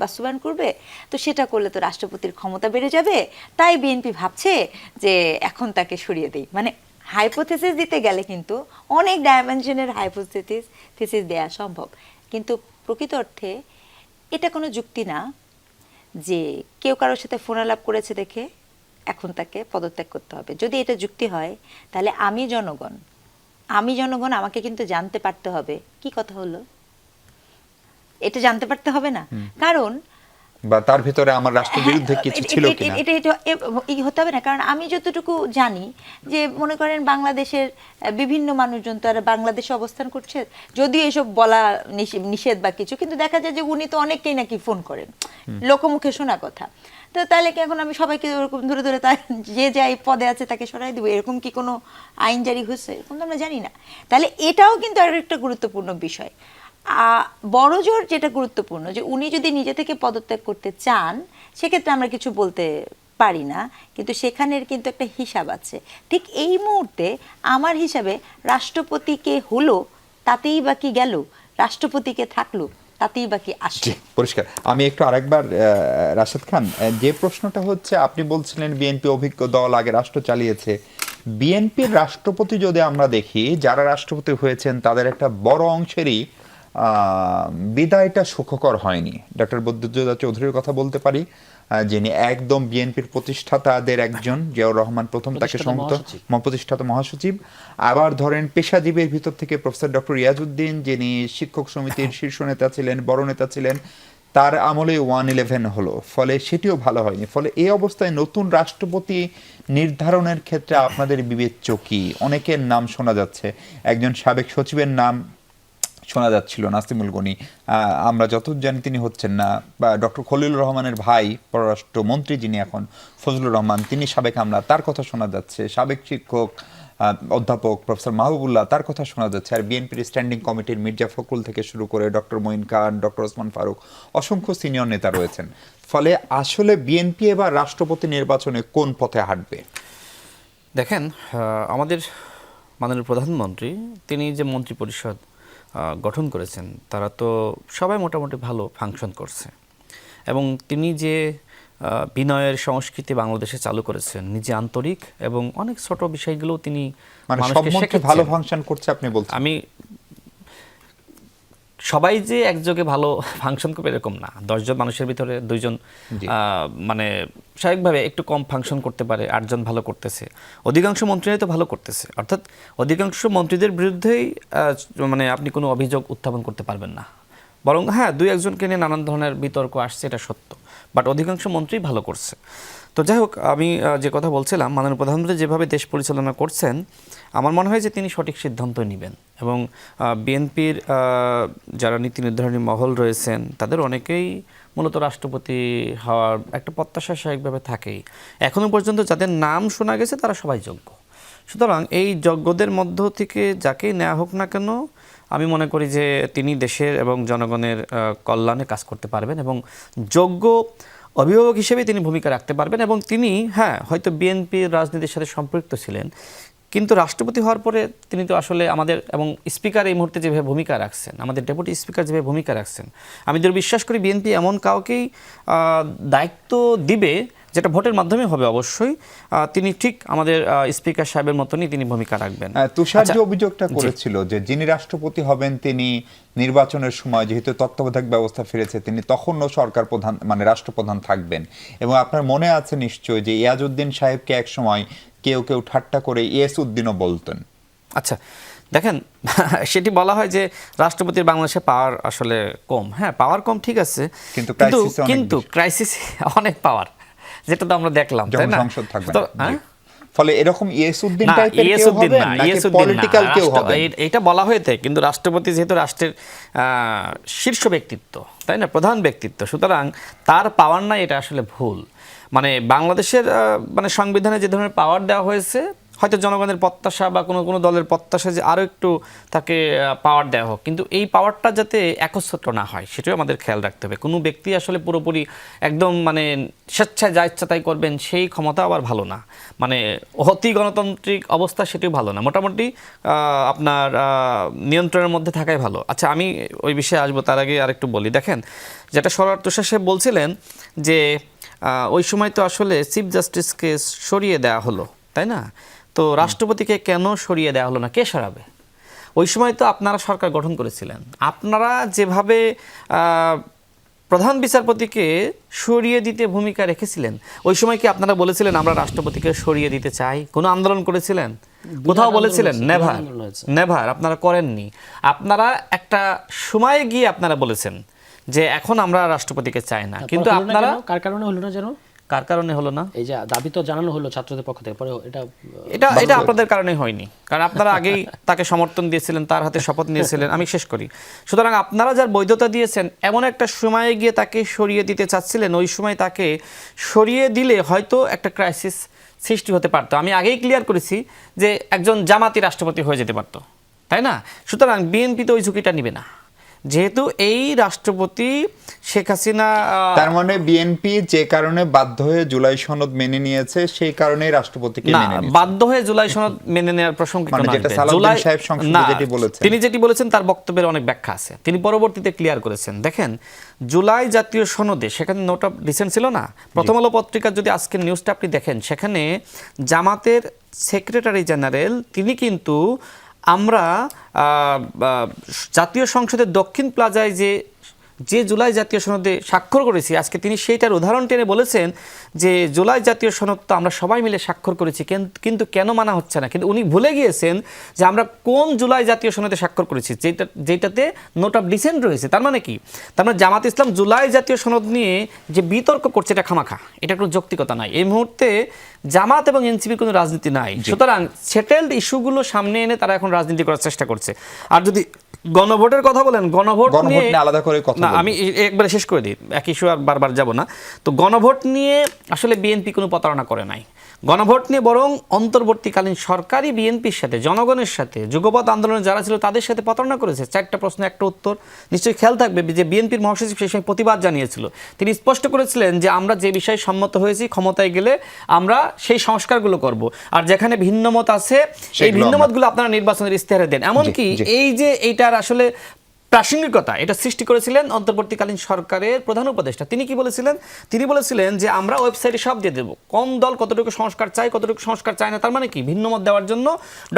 বাস্তবায়ন করবে, তো সেটা করলে তো রাষ্ট্রপতির ক্ষমতা বেড়ে যাবে, তাই বিএনপি ভাবছে যে এখন তাকে সরিয়ে দেই। মানে হাইপোথেসিস দিতে গেলে কিন্তু অনেক ডাইমেনশনের হাইপোথেসিস দেয়া সম্ভব, কিন্তু প্রকৃত অর্থে এটা কোনো যুক্তি না যে কেউ কারোর সাথে ফোনালাপ করেছে দেখে এখন তাকে পদত্যাগ করতে হবে। যদি এটা যুক্তি হয়, তাহলে আমি জনগণ আমাকে কিন্তু জানতে পারতে হবে কি কথা হলো, এটা জানতে পারতে হবে না? কারণ বা তার ভিতরে আমার রাষ্ট্র বিরুদ্ধে কিছু ছিল কিনা এটা হতে হবে না, কারণ আমি যতটুকু জানি যে মনে করেন বাংলাদেশের বিভিন্ন মানুষজন তারা বাংলাদেশে অবস্থান করছে, যদিও এসব বলা নিষেধ বা কিছু, কিন্তু দেখা যায় যে উনি তো অনেককেই নাকি ফোন করেন, লোকমুখে শোনা কথা। তো তাহলে কি এখন আমি সবাইকে ওরকম ধরে ধরে তার যে যাই পদে আছে তাকে সরাই দেবো? এরকম কি কোনো আইন জারি হয়েছে? এরকম তো আমরা জানি না। তাহলে এটাও কিন্তু আর একটা গুরুত্বপূর্ণ বিষয়। বড় জোর যেটা গুরুত্বপূর্ণ, যে উনি যদি নিজে থেকে পদত্যাগ করতে চান, সেক্ষেত্রে আমরা কিছু বলতে পারি না, কিন্তু সেখানের কিন্তু একটা হিসাব আছে। ঠিক এই মুহূর্তে আমার হিসাবে রাষ্ট্রপতিকে হলো তাতেই বা কি গেল, রাষ্ট্রপতিকে থাকলো তাতেই বা কি আসছে। পরিষ্কার। আমি একটু আরেকবার রাশেদ খান, যে প্রশ্নটা হচ্ছে, আপনি বলছিলেন বিএনপি অভিজ্ঞ দল, আগে রাষ্ট্র চালিয়েছে। বিএনপির রাষ্ট্রপতি যদি আমরা দেখি, যারা রাষ্ট্রপতি হয়েছেন তাদের একটা বড় অংশেরই বিদায়টা সুখকর হয়নি। ডক্টর বদরুদ্দোজা চৌধুরীর কথা বলতে পারি, যিনি একদম বিএনপির প্রতিষ্ঠাতাদের একজন, জিয়াউর রহমান প্রথম তাকে প্রতিষ্ঠাতা মহাসচিব। আবার ধরেন পেশাজীবীর ভিতর থেকে প্রফেসর ডক্টর ইয়াজউদ্দিন, যিনি শিক্ষক সমিতির শীর্ষ নেতা ছিলেন, বড় নেতা ছিলেন, তার আমলে 111 হলো, ফলে সেটিও ভালো হয়নি। ফলে এই অবস্থায় নতুন রাষ্ট্রপতি নির্ধারণের ক্ষেত্রে আপনাদের বিবেচ্য কি? অনেকের নাম শোনা যাচ্ছে, একজন সাবেক সচিবের নাম শোনা যাচ্ছিল, নাসিমুল গনি, আমরা যতদূর জানি তিনি হচ্ছেন না। বা ডক্টর খলিলুর রহমানের ভাই পররাষ্ট্রমন্ত্রী যিনি এখন, ফজলুর রহমান, তিনি সাবেক আমলা, তার কথা শোনা যাচ্ছে। সাবেক শিক্ষক অধ্যাপক প্রফেসর মাহবুবুল্লাহ, তার কথা শোনা যাচ্ছে। আর বিএনপির স্ট্যান্ডিং কমিটির মির্জা ফখরুল থেকে শুরু করে ডক্টর মঈন খান, ডক্টর ওসমান ফারুক, অসংখ্য সিনিয়র নেতা রয়েছেন। ফলে আসলে বিএনপি এবার রাষ্ট্রপতি নির্বাচনে কোন পথে হাঁটবে? দেখেন, আমাদের মাননীয় প্রধানমন্ত্রী তিনি যে মন্ত্রী পরিষদ গঠন করেছেন, তারা তো সবাই মোটামুটি ভালো ফাংশন করছে, এবং তিনি যে বিনয়ের সংস্কৃতি বাংলাদেশে চালু করেছেন, নিজে আন্তরিক, এবং অনেক ছোট বিষয়গুলো তিনি মানুষকে শেখাচ্ছেন। ভালো ফাংশন করছে আপনি বলছেন? আমি সবাই যে একযোগে ভালো ফাংশন করবে এরকম না। 10 জন মানুষের ভিতরে 2 জন মানে স্বাভাবিকভাবে একটু কম ফাংশন করতে পারে, 8 জন ভালো করতেছে, অধিকাংশ মন্ত্রীরাই তো ভালো করতেছে। অর্থাৎ অধিকাংশ মন্ত্রীদের বিরুদ্ধেই মানে আপনি কোনো অভিযোগ উত্থাপন করতে পারবেন না। বরং হ্যাঁ, 2-1 জনকে নিয়ে নানান ধরনের বিতর্ক আসছে, এটা সত্য, বাট অধিকাংশ মন্ত্রী ভালো করছে। তো যাই হোক, আমি যে কথা বলছিলাম, মাননীয় প্রধানমন্ত্রী যেভাবে দেশ পরিচালনা করছেন, আমার মনে হয় যে তিনি সঠিক সিদ্ধান্ত নেবেন, এবং বিএনপির যারা নীতি নির্ধারণী মহল রয়েছেন তাদের অনেকেই মূলত রাষ্ট্রপতি হওয়ার একটা প্রত্যাশা স্বাভাবিকভাবে থাকেই। এখনও পর্যন্ত যাদের নাম শোনা গেছে তারা সবাই যোগ্য। সুতরাং এই যোগ্যদের মধ্য থেকে যাকেই নেওয়া হোক না কেন, আমি মনে করি যে তিনি দেশের এবং জনগণের কল্যাণে কাজ করতে পারবেন, এবং যোগ্য অভিভাবক হিসেবে তিনি ভূমিকা রাখতে পারবেন। এবং তিনি হয়তো বিএনপির রাজনীতির সাথে সম্পৃক্ত ছিলেন, কিন্তু রাষ্ট্রপতি হওয়ার পরে তিনি তো আসলে আমাদের, এবং স্পিকার এই মুহূর্তে যেভাবে ভূমিকা রাখছেন, আমাদের ডেপুটি স্পিকার যেভাবে ভূমিকা রাখছেন, আমি যদি বিশ্বাস করি বিএনপি এমন কাউকেই দায়িত্ব দিবে, যেটা ভোটের মাধ্যমে হবে অবশ্যই, তিনি ঠিক আমাদের স্পিকার সাহেবের মতনই তিনি ভূমিকা রাখবেন। তুষার যে অভিযোগটা করেছিল যে যিনি রাষ্ট্রপতি হবেন তিনি নির্বাচনের সময়, যেহেতু তত্ত্বাবধায়ক ব্যবস্থা ফিরেছে, তিনি তখনও সরকার প্রধান মানে রাষ্ট্রপ্রধান থাকবেন। এবং আপনার মনে আছে নিশ্চয়ই যে ইয়াজউদ্দিন সাহেবকে এক সময় কেউ কেউ ঠাট্টা করে ইয়াসউদ্দিনও বলতেন। আচ্ছা, দেখেন, সেটি বলা হয় যে রাষ্ট্রপতির বাংলাদেশে পাওয়ার আসলে কম। হ্যাঁ, পাওয়ার কম, ঠিক আছে, কিন্তু ক্রাইসিস অনেক পাওয়ার, যেটা তো আমরা দেখলাম, তাই না? ফলে এরকম ইয়েসুদ্দিন না, টাইপের কেউ ইয়েসুদ্দিন হবেন না, নাকি ইয়েসুদ্দিন না। পলিটিক্যাল কেউ রাষ্ট্র- হবেন? এটা বলা হয়ে থাকে, কিন্তু রাষ্ট্রপতি যেহেতু রাষ্ট্রের শীর্ষ ব্যক্তিত্ব, তাই না, প্রধান ব্যক্তিত্ব, সুতরাং তার পাওয়ার নাই, এটা আসলে ভুল। মানে বাংলাদেশের মানে সংবিধানে যে ধরনের পাওয়ার দেওয়া হয়েছে, হয়তো জনগণের প্রত্যাশা বা কোনো কোনো দলের প্রত্যাশা যে আরও একটু তাকে পাওয়ার দেওয়া হোক, কিন্তু এই পাওয়ারটা যাতে একচ্ছত্র না হয় সেটাও আমাদের খেয়াল রাখতে হবে। কোনো ব্যক্তি আসলে পুরোপুরি একদম মানে স্বেচ্ছায় যা ইচ্ছা তাই করবেন, সেই ক্ষমতা আবার ভালো না। মানে অতি গণতান্ত্রিক অবস্থা সেটিও ভালো না, মোটামুটি আপনার নিয়ন্ত্রণের মধ্যে থাকাই ভালো। আচ্ছা, আমি ওই বিষয়ে আসবো, তার আগে আরেকটু বলি। দেখেন, যেটা সরওয়ার তুষার সাহেব বলছিলেন যে ওই সময় তো আসলে চিফ জাস্টিসকে সরিয়ে দেওয়া হলো, তাই না? তো রাষ্ট্রপতিকে কেন সরিয়ে দেওয়া হলো না, কে সরাবে? ওই সময় তো আপনারা সরকার গঠন করেছিলেন, আপনারা যেভাবে প্রধান বিচারপতিকে সরিয়ে দিতে ভূমিকা রেখেছিলেন, ওই সময় কি আপনারা বলেছিলেন আমরা রাষ্ট্রপতিকে সরিয়ে দিতে চাই? কোনো আন্দোলন করেছিলেন? কোথাও বলেছিলেন? Never, never. আপনারা করেননি। আপনারা একটা সময়ে গিয়ে আপনারা বলেছেন যে এখন আমরা রাষ্ট্রপতিকে চাই না, কিন্তু আপনারা কার কারণে হলো না যেন? কার কারণে হলো না? এই যে দাবি তো জানানো হলো ছাত্রদের পক্ষ থেকে, পরে এটা এটা আপনাদের কারণে হয়নি, কারণ আপনারা আগেই তাকে সমর্থন দিয়েছিলেন, তার হাতে শপথ নিয়েছিলেন। আমি শেষ করি। সুতরাং আপনারা যার বৈধতা দিয়েছেন, এমন একটা সময়ে গিয়ে তাকে সরিয়ে দিতে চাচ্ছিলেন, ওই সময় তাকে সরিয়ে দিলে হয়তো একটা ক্রাইসিস সৃষ্টি হতে পারতো। আমি আগেই ক্লিয়ার করেছি যে একজন জামাতি রাষ্ট্রপতি হয়ে যেতে পারতো, তাই না? সুতরাং বিএনপি তো ওই ঝুঁকিটা নিবে না, যেহেতু এই রাষ্ট্রপতি শেখ হাসিনা। তার মানে বিএনপি যে কারণে বাধ্য হয়ে জুলাই সনদ মেনে নিয়েছে, সেই কারণেই রাষ্ট্রপতিকে না, মেনে নিয়েছে। বাধ্য হয়ে জুলাই সনদ মেনে নেওয়ার প্রসঙ্গ মানে কেন যেটা আসবে? সালাউদ্দিন সাহেব সংসদে যেটি বলেছেন। তিনি যেটি বলেছেন তার বক্তব্যের অনেক ব্যাখ্যা আছে, তিনি পরবর্তীতে ক্লিয়ার করেছেন। দেখেন, জুলাই জাতীয় সনদে সেখানে নোট অফ ডিসেন্ট ছিল না। প্রথম আলো পত্রিকার যদি আজকের নিউজটা আপনি দেখেন, সেখানে জামাতের সেক্রেটারি জেনারেল তিনি কিন্তু আমরা জাতীয় সংসদের দক্ষিণ প্লাজায় যে জুলাই জাতীয় সনদে স্বাক্ষর করেছি, আজকে তিনি সেইটার উদাহরণ টেনে বলেছেন যে জুলাই জাতীয় সনদ তো আমরা সবাই মিলে স্বাক্ষর করেছি, কিন্তু কেন মানা হচ্ছে না? কিন্তু উনি ভুলে গিয়েছেন যে আমরা কোন জুলাই জাতীয় সনদে স্বাক্ষর করেছি, যেটাতে নোট অফ ডিসেন্ট রয়েছে। তার মানে কি? তার মানে জামাত ইসলাম জুলাই জাতীয় সনদ নিয়ে যে বিতর্ক করছে, এটা খামাখা, এটা কোনো যৌক্তিকতা নাই। এই মুহূর্তে জামাত এবং এনসিপির কোনো রাজনীতি নাই। সুতরাং সেটেলড ইস্যুগুলো সামনে এনে তারা এখন রাজনীতি করার চেষ্টা করছে। আর যদি গণভোটের কথা বলেন, গণভোট নিয়ে আলাদা করে কথা না, আমি একবারে শেষ করে দিই, এক ইস্যু আর বারবার যাব না। তো গণভোট নিয়ে আসলে বিএনপি কোনো প্রতারণা করে নাই। গণভোট নিয়ে বরং অন্তর্বর্তীকালীন সরকারই বিএনপির সাথে, জনগণের সাথে, যুগপৎ আন্দোলনে যারা ছিল তাদের সাথে প্রতারণা করেছে। 4টা প্রশ্ন, একটা উত্তর। নিশ্চয়ই খেয়াল থাকবে যে বিএনপির মহাসচিব সেই সময় প্রতিবাদ জানিয়েছিল। তিনি স্পষ্ট করেছিলেন যে আমরা যে বিষয়ে সম্মত হয়েছি, ক্ষমতায় গেলে আমরা সেই সংস্কারগুলো করব, আর যেখানে ভিন্নমত আছে এই ভিন্নমতগুলো আপনারা নির্বাচনের ইস্তেহারে দেন। এমনকি এই যে এইটার আসলে প্রাসঙ্গিকতা এটা সৃষ্টি করেছিলেন অন্তর্বর্তীকালীন সরকারের প্রধান উপদেষ্টা। তিনি কি বলেছিলেন? তিনি বলেছিলেন যে আমরা ওয়েবসাইটে সব দিয়ে দেবো, কোন দল কতটুকু সংস্কার চায়, কতটুকু সংস্কার চায় না। তার মানে কি? ভিন্নমত দেওয়ার জন্য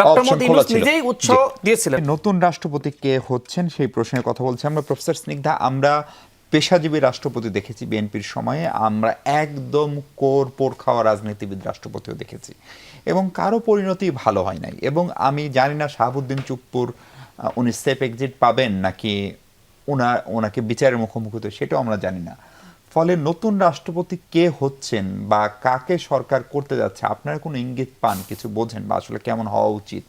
ডক্টর মোহাম্মদ ইউনূস নিজেই উৎসাহ দিয়েছিলেন। নতুন রাষ্ট্রপতি কে হচ্ছেন সেই প্রশ্নের কথা বলছি আমরা। প্রফেসর স্নিগ্ধা, আমরা পেশাজীবী রাষ্ট্রপতি দেখেছি বিএনপির সময়ে, আমরা একদম কোর খাওয়া রাজনীতিবিদ রাষ্ট্রপতিও দেখেছি, এবং কারো পরিণতি ভালো হয় নাই। এবং আমি জানি না শাহাবুদ্দিন চুপ্পুর উনি সেফ এক্সিট পাবেন নাকি ওনাকে বিচারের মুখোমুখি হতে, সেটাও আমরা জানি না। ফলে নতুন রাষ্ট্রপতি কে হচ্ছেন বা কাকে সরকার করতে যাচ্ছে, আপনারা কোনো ইঙ্গিত পান, কিছু বোঝেন, বা আসলে কেমন হওয়া উচিত?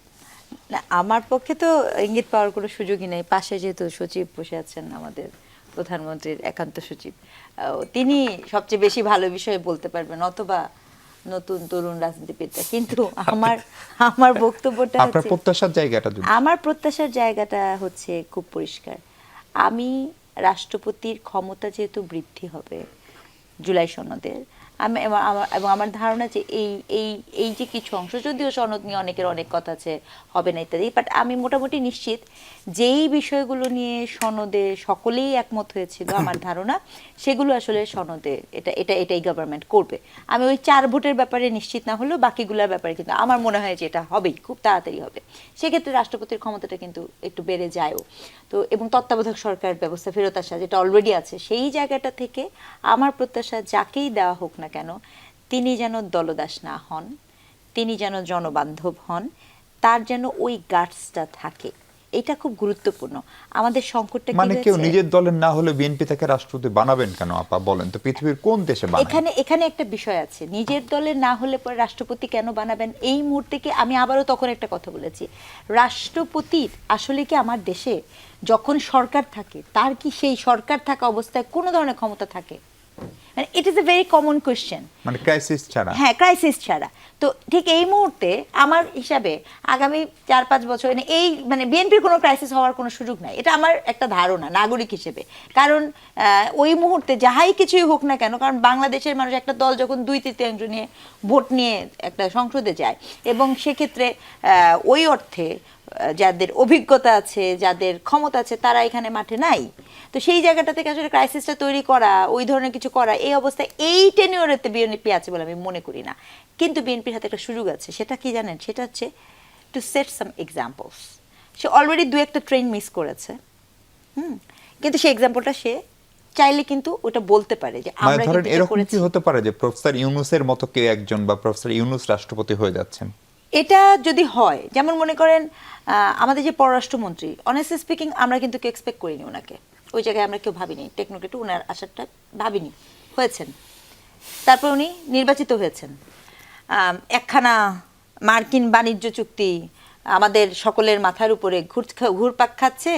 না, আমার পক্ষে তো ইঙ্গিত পাওয়ার কোনো সুযোগই নেই। পাশে যেহেতু সচিব বসে আছেন, আমাদের প্রধানমন্ত্রীর একান্ত সচিব, তিনি সবচেয়ে বেশি ভালো বিষয়ে বলতে পারবেন, অথবা নতুন তরুণ রাজনীতিবিদরা। কিন্তু আমার বক্তব্যটা আপনার প্রত্যাশার জায়গাটা, আমার প্রত্যাশার জায়গাটা হচ্ছে খুব পরিষ্কার। আমি রাষ্ট্রপতির ক্ষমতা যেহেতু বৃদ্ধি হবে জুলাই সনদের, এবং আমার ধারণা যে এই যে কিছু অংশ, যদিও সনদ নিয়ে অনেকের অনেক কথা আছে, হবে না ইত্যাদি, বাট আমি মোটামুটি নিশ্চিত যেই বিষয়গুলো নিয়ে সনদে সকলেই একমত হয়েছিল, আমার ধারণা সেগুলো আসলে সনদে এটাই গভর্নমেন্ট করবে। আমি ওই 4 ভোটের ব্যাপারে নিশ্চিত না হলেও বাকিগুলোর ব্যাপারে কিন্তু আমার মনে হয় যে এটা হবেই, খুব তাড়াতাড়ি হবে। সেক্ষেত্রে রাষ্ট্রপতির ক্ষমতাটা কিন্তু একটু বেড়ে যায়ও। তো এবং তত্ত্বাবধায়ক সরকার ব্যবস্থা ফেরত আসা, যেটা অলরেডি আছে, সেই জায়গাটা থেকে আমার প্রত্যাশা যাকেই দেওয়া হোক না কেন, তিনি যেন দলদাস না হন, তিনি যেন জনবান্ধব হন, তার যেন ওই গাটসটা থাকে। এটা খুব গুরুত্বপূর্ণ। আমাদের সংকটটা কি মানে কেউ হয়েছে? নিজের দলের না হলে বিএনপি তাকে রাষ্ট্রপতি বানাবেন কেন আপা বলেন তো? পৃথিবীর কোন দেশে বানায়? এখানে একটা বিষয় আছে, নিজের দলের না হলে পরে রাষ্ট্রপতি কেন বানাবেন। এই মুহূর্তে কি, আমি আবারও তখন একটা কথা বলেছি, রাষ্ট্রপতির আসলে কি আমার দেশে যখন সরকার থাকে তার কি সেই সরকার থাকা অবস্থায় কোনো ধরনের ক্ষমতা থাকে? মানে it is a very common question. মানে ক্রাইসিস ছাড়া? হ্যাঁ, ক্রাইসিস ছাড়া। তো ঠিক এই মুহূর্তে আমার হিসাবে আগামী 4-5 বছর এই মানে বিএনপির কোনো ক্রাইসিস হওয়ার কোনো সুযোগ নাই, এটা আমার একটা ধারণা নাগরিক হিসেবে। কারণ ওই মুহূর্তে যাহাই কিছুই হোক না কেন, কারণ বাংলাদেশের মানুষ একটা দল যখন 2/3 নিয়ে ভোট নিয়ে একটা সংসদে যায়, এবং সেক্ষেত্রে ওই অর্থে যাদের অভিজ্ঞতা আছে, যাদের ক্ষমতা আছে, তারা এখানে মাঠে নাই। তো সেই জায়গাটা থেকে আসলে ক্রাইসিসটা তৈরি করা, ওই ধরনের কিছু করা, এই অবস্থায় এই টেনিওরেতে বিএনপি আছে বলে আমি মনে করি না। কিন্তু বিএনপির হাতে একটা সুযোগ আছে, সেটা কি জানেন? সেটা হচ্ছে টু সেট সাম এক্সাম্পলস। সে অলরেডি 2-1টা ট্রেন মিস করেছে, কিন্তু সেই এক্সাম্পলটা সে চাইলে কিন্তু ওটা বলতে পারে যে মানে আমরা ধরেন কিন্তু এটা এরকম করেছি। কি হতে পারে যে প্রফেসর ইউনূসের মতো কেউ একজন বা প্রফেসর ইউনূস রাষ্ট্রপতি হয়ে যাচ্ছেন? এটা যদি হয়, যেমন মনে করেন আমাদের যে পররাষ্ট্রমন্ত্রী, অনেস্টলি স্পিকিং আমরা কিন্তু কেউ এক্সপেক্ট করিনি ওনাকে, ওই জায়গায় আমরা কেউ ভাবিনি, টেকনোক্রেট ওনার আসারটা ভাবিনি, হয়েছেন। তারপর উনি নির্বাচিত হয়েছেন। একখানা মার্কিন বাণিজ্য চুক্তি আমাদের সকলের মাথার উপরে ঘুরপাক খাচ্ছে।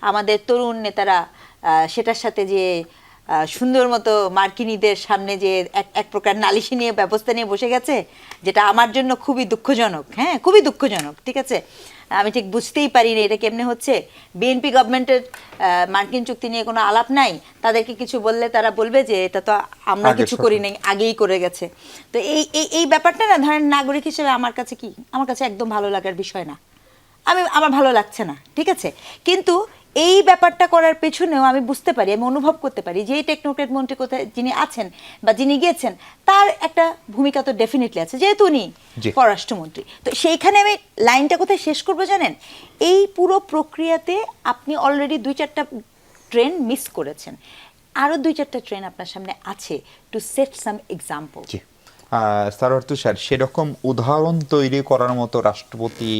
আমাদের তরুণ নেতারা সেটার সাথে যে সুন্দর মতো মার্কিনীদের সামনে যে এক প্রকার নালিশি নিয়ে ব্যবস্থা নিয়ে বসে গেছে, যেটা আমার জন্য খুবই দুঃখজনক। হ্যাঁ, খুবই দুঃখজনক, ঠিক আছে। আমি ঠিক বুঝতেই পারিনি এটা কেমনে হচ্ছে। বিএনপি গভর্নমেন্টের মার্কিন চুক্তি নিয়ে কোনো আলাপ নাই, তাদেরকে কিছু বললে তারা বলবে যে এটা তো আমরা কিছু করি নাই, আগেই করে গেছে। তো এই ব্যাপারটা না, ধরেন নাগরিক হিসেবে আমার কাছে কি, আমার কাছে একদম ভালো লাগার বিষয় না। আমার ভালো লাগছে না, ঠিক আছে। কিন্তু এই ব্যাপারটা করার পেছনেও আমি বুঝতে পারি, আমি অনুভব করতে পারি যে এই টেকনোক্রেট মন্ত্রী কোথায় যিনি আছেন বা যিনি গিয়েছেন, তার একটা ভূমিকা তো ডেফিনেটলি আছে, যেহেতু উনি পররাষ্ট্রমন্ত্রী। তো সেইখানে আমি লাইনটা কোথায় শেষ করবো জানেন? এই পুরো প্রক্রিয়াতে আপনি অলরেডি 2-4টা ট্রেন মিস করেছেন, আরো 2-4টা ট্রেন আপনার সামনে আছে, to set some example. Sarwar Tushar, সেরকম উদাহরণ তৈরি করার মতো রাষ্ট্রপতি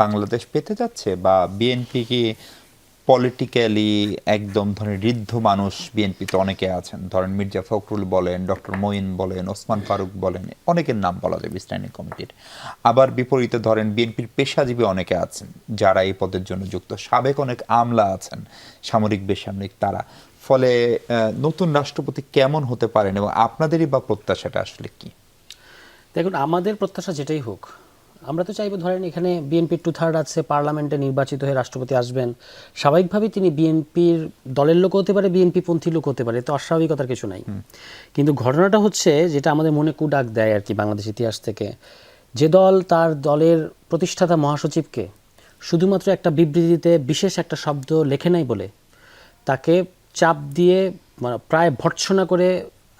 বাংলাদেশ পেতে যাচ্ছে? বা বিএনপি কি পলিটিক্যালি একদম ধরেন ঋদ্ধ মানুষ বিএনপিতে অনেকে আছেন, ধরেন মির্জা ফখরুল বলেন, ডক্টর মঈন বলেন, ওসমান ফারুক বলেন, অনেকের নাম বলা যাবে স্ট্যান্ডিং কমিটির। আবার বিপরীতে ধরেন বিএনপির পেশাজীবী অনেকে আছেন যারা এই পদের জন্য যুক্ত, সাবেক অনেক আমলা আছেন, সামরিক বেসামরিক, তারা। ফলে নতুন রাষ্ট্রপতি কেমন হতে পারেন এবং আপনাদেরই বা প্রত্যাশাটা আসলে কি? দেখুন, আমাদের প্রত্যাশা যেটাই হোক, আমরা তো চাইবো, ধরেন এখানে বিএনপির 2/3 আছে, পার্লামেন্টে নির্বাচিত হয়ে রাষ্ট্রপতি আসবেন, স্বাভাবিকভাবেই তিনি বিএনপির দলের লোক হতে পারে, বিএনপি পন্থী লোক হতে পারে, তো অস্বাভাবিকতার কিছু নাই। কিন্তু ঘটনাটা হচ্ছে, যেটা আমাদের মনে কুডাক দেয় আর কি বাংলাদেশ ইতিহাস থেকে, যে দল তার দলের প্রতিষ্ঠাতা মহাসচিবকে শুধুমাত্র একটা বিবৃতিতে বিশেষ একটা শব্দ লেখে নাই বলে তাকে চাপ দিয়ে প্রায় ভর্ৎসনা করে,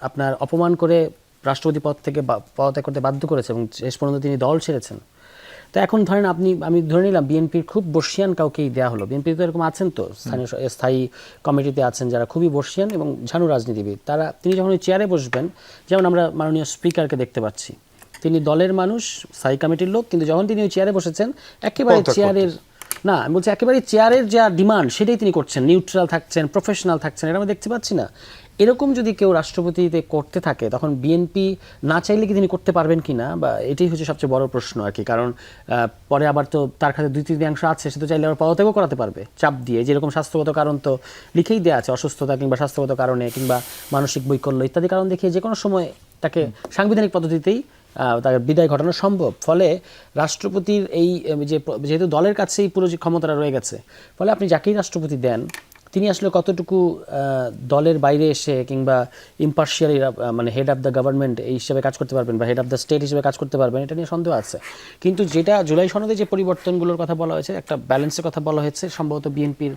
আপনার অপমান করে রাষ্ট্রপতি পদ থেকে পদত্যাগ করতে বাধ্য করেছে, এবং শেষ পর্যন্ত তিনি দল ছেড়েছেন। তো এখন ধরেন আমি ধরে নিলাম বিএনপির খুব বর্ষিয়ান কাউকেই দেওয়া হলো। বিএনপি তো এরকম আছেন, তো স্থায়ী কমিটিতে আছেন যারা খুবই বর্ষিয়ান এবং ঝানু রাজনীতিবিদ। তিনি যখন ওই চেয়ারে বসবেন, যেমন আমরা মাননীয় স্পিকারকে দেখতে পাচ্ছি, তিনি দলের মানুষ, স্থায়ী কমিটির লোক, কিন্তু যখন তিনি ওই চেয়ারে বসেছেন, একেবারে চেয়ারের না, আমি বলছি একেবারে চেয়ারের যা ডিমান্ড সেটাই তিনি করছেন, নিউট্রাল থাকছেন, প্রফেশনাল থাকছেন, এটা আমরা দেখতে পাচ্ছি না। এরকম যদি কেউ রাষ্ট্রপতিতে করতে থাকে, তখন বিএনপি না চাইলে কি তিনি করতে পারবেন কি না, বা এটাই হচ্ছে সবচেয়ে বড় প্রশ্ন আর কি। কারণ পরে আবার তো তার কাছে 2/3 আছে, সে তো চাইলে আবার পদত্যাগও করাতে পারবে চাপ দিয়ে, যেরকম স্বাস্থ্যগত কারণ তো লিখেই দেওয়া আছে, অসুস্থতা কিংবা স্বাস্থ্যগত কারণে কিংবা মানসিক বৈকল্য ইত্যাদি কারণ দেখিয়ে যে কোনো সময় তাকে সাংবিধানিক পদ্ধতিতেই তার বিদায় ঘটানো সম্ভব। ফলে রাষ্ট্রপতির এই যেহেতু দলের কাছেই পুরো যে ক্ষমতাটা রয়ে গেছে, ফলে আপনি যাকেই রাষ্ট্রপতি দেন, তিনি আসলে কতটুকু দলের বাইরে এসে কিংবা ইম্পার্শিয়ালি মানে হেড অফ দ্য গভর্নমেন্ট এই হিসেবে কাজ করতে পারবেন বা হেড অফ দ্য স্টেট হিসেবে কাজ করতে পারবেন, এটা নিয়ে সন্দেহ আছে। কিন্তু যেটা জুলাই সনদে যে পরিবর্তনগুলোর কথা বলা হয়েছে, একটা ব্যালেন্সের কথা বলা হয়েছে, সম্ভবত বিএনপির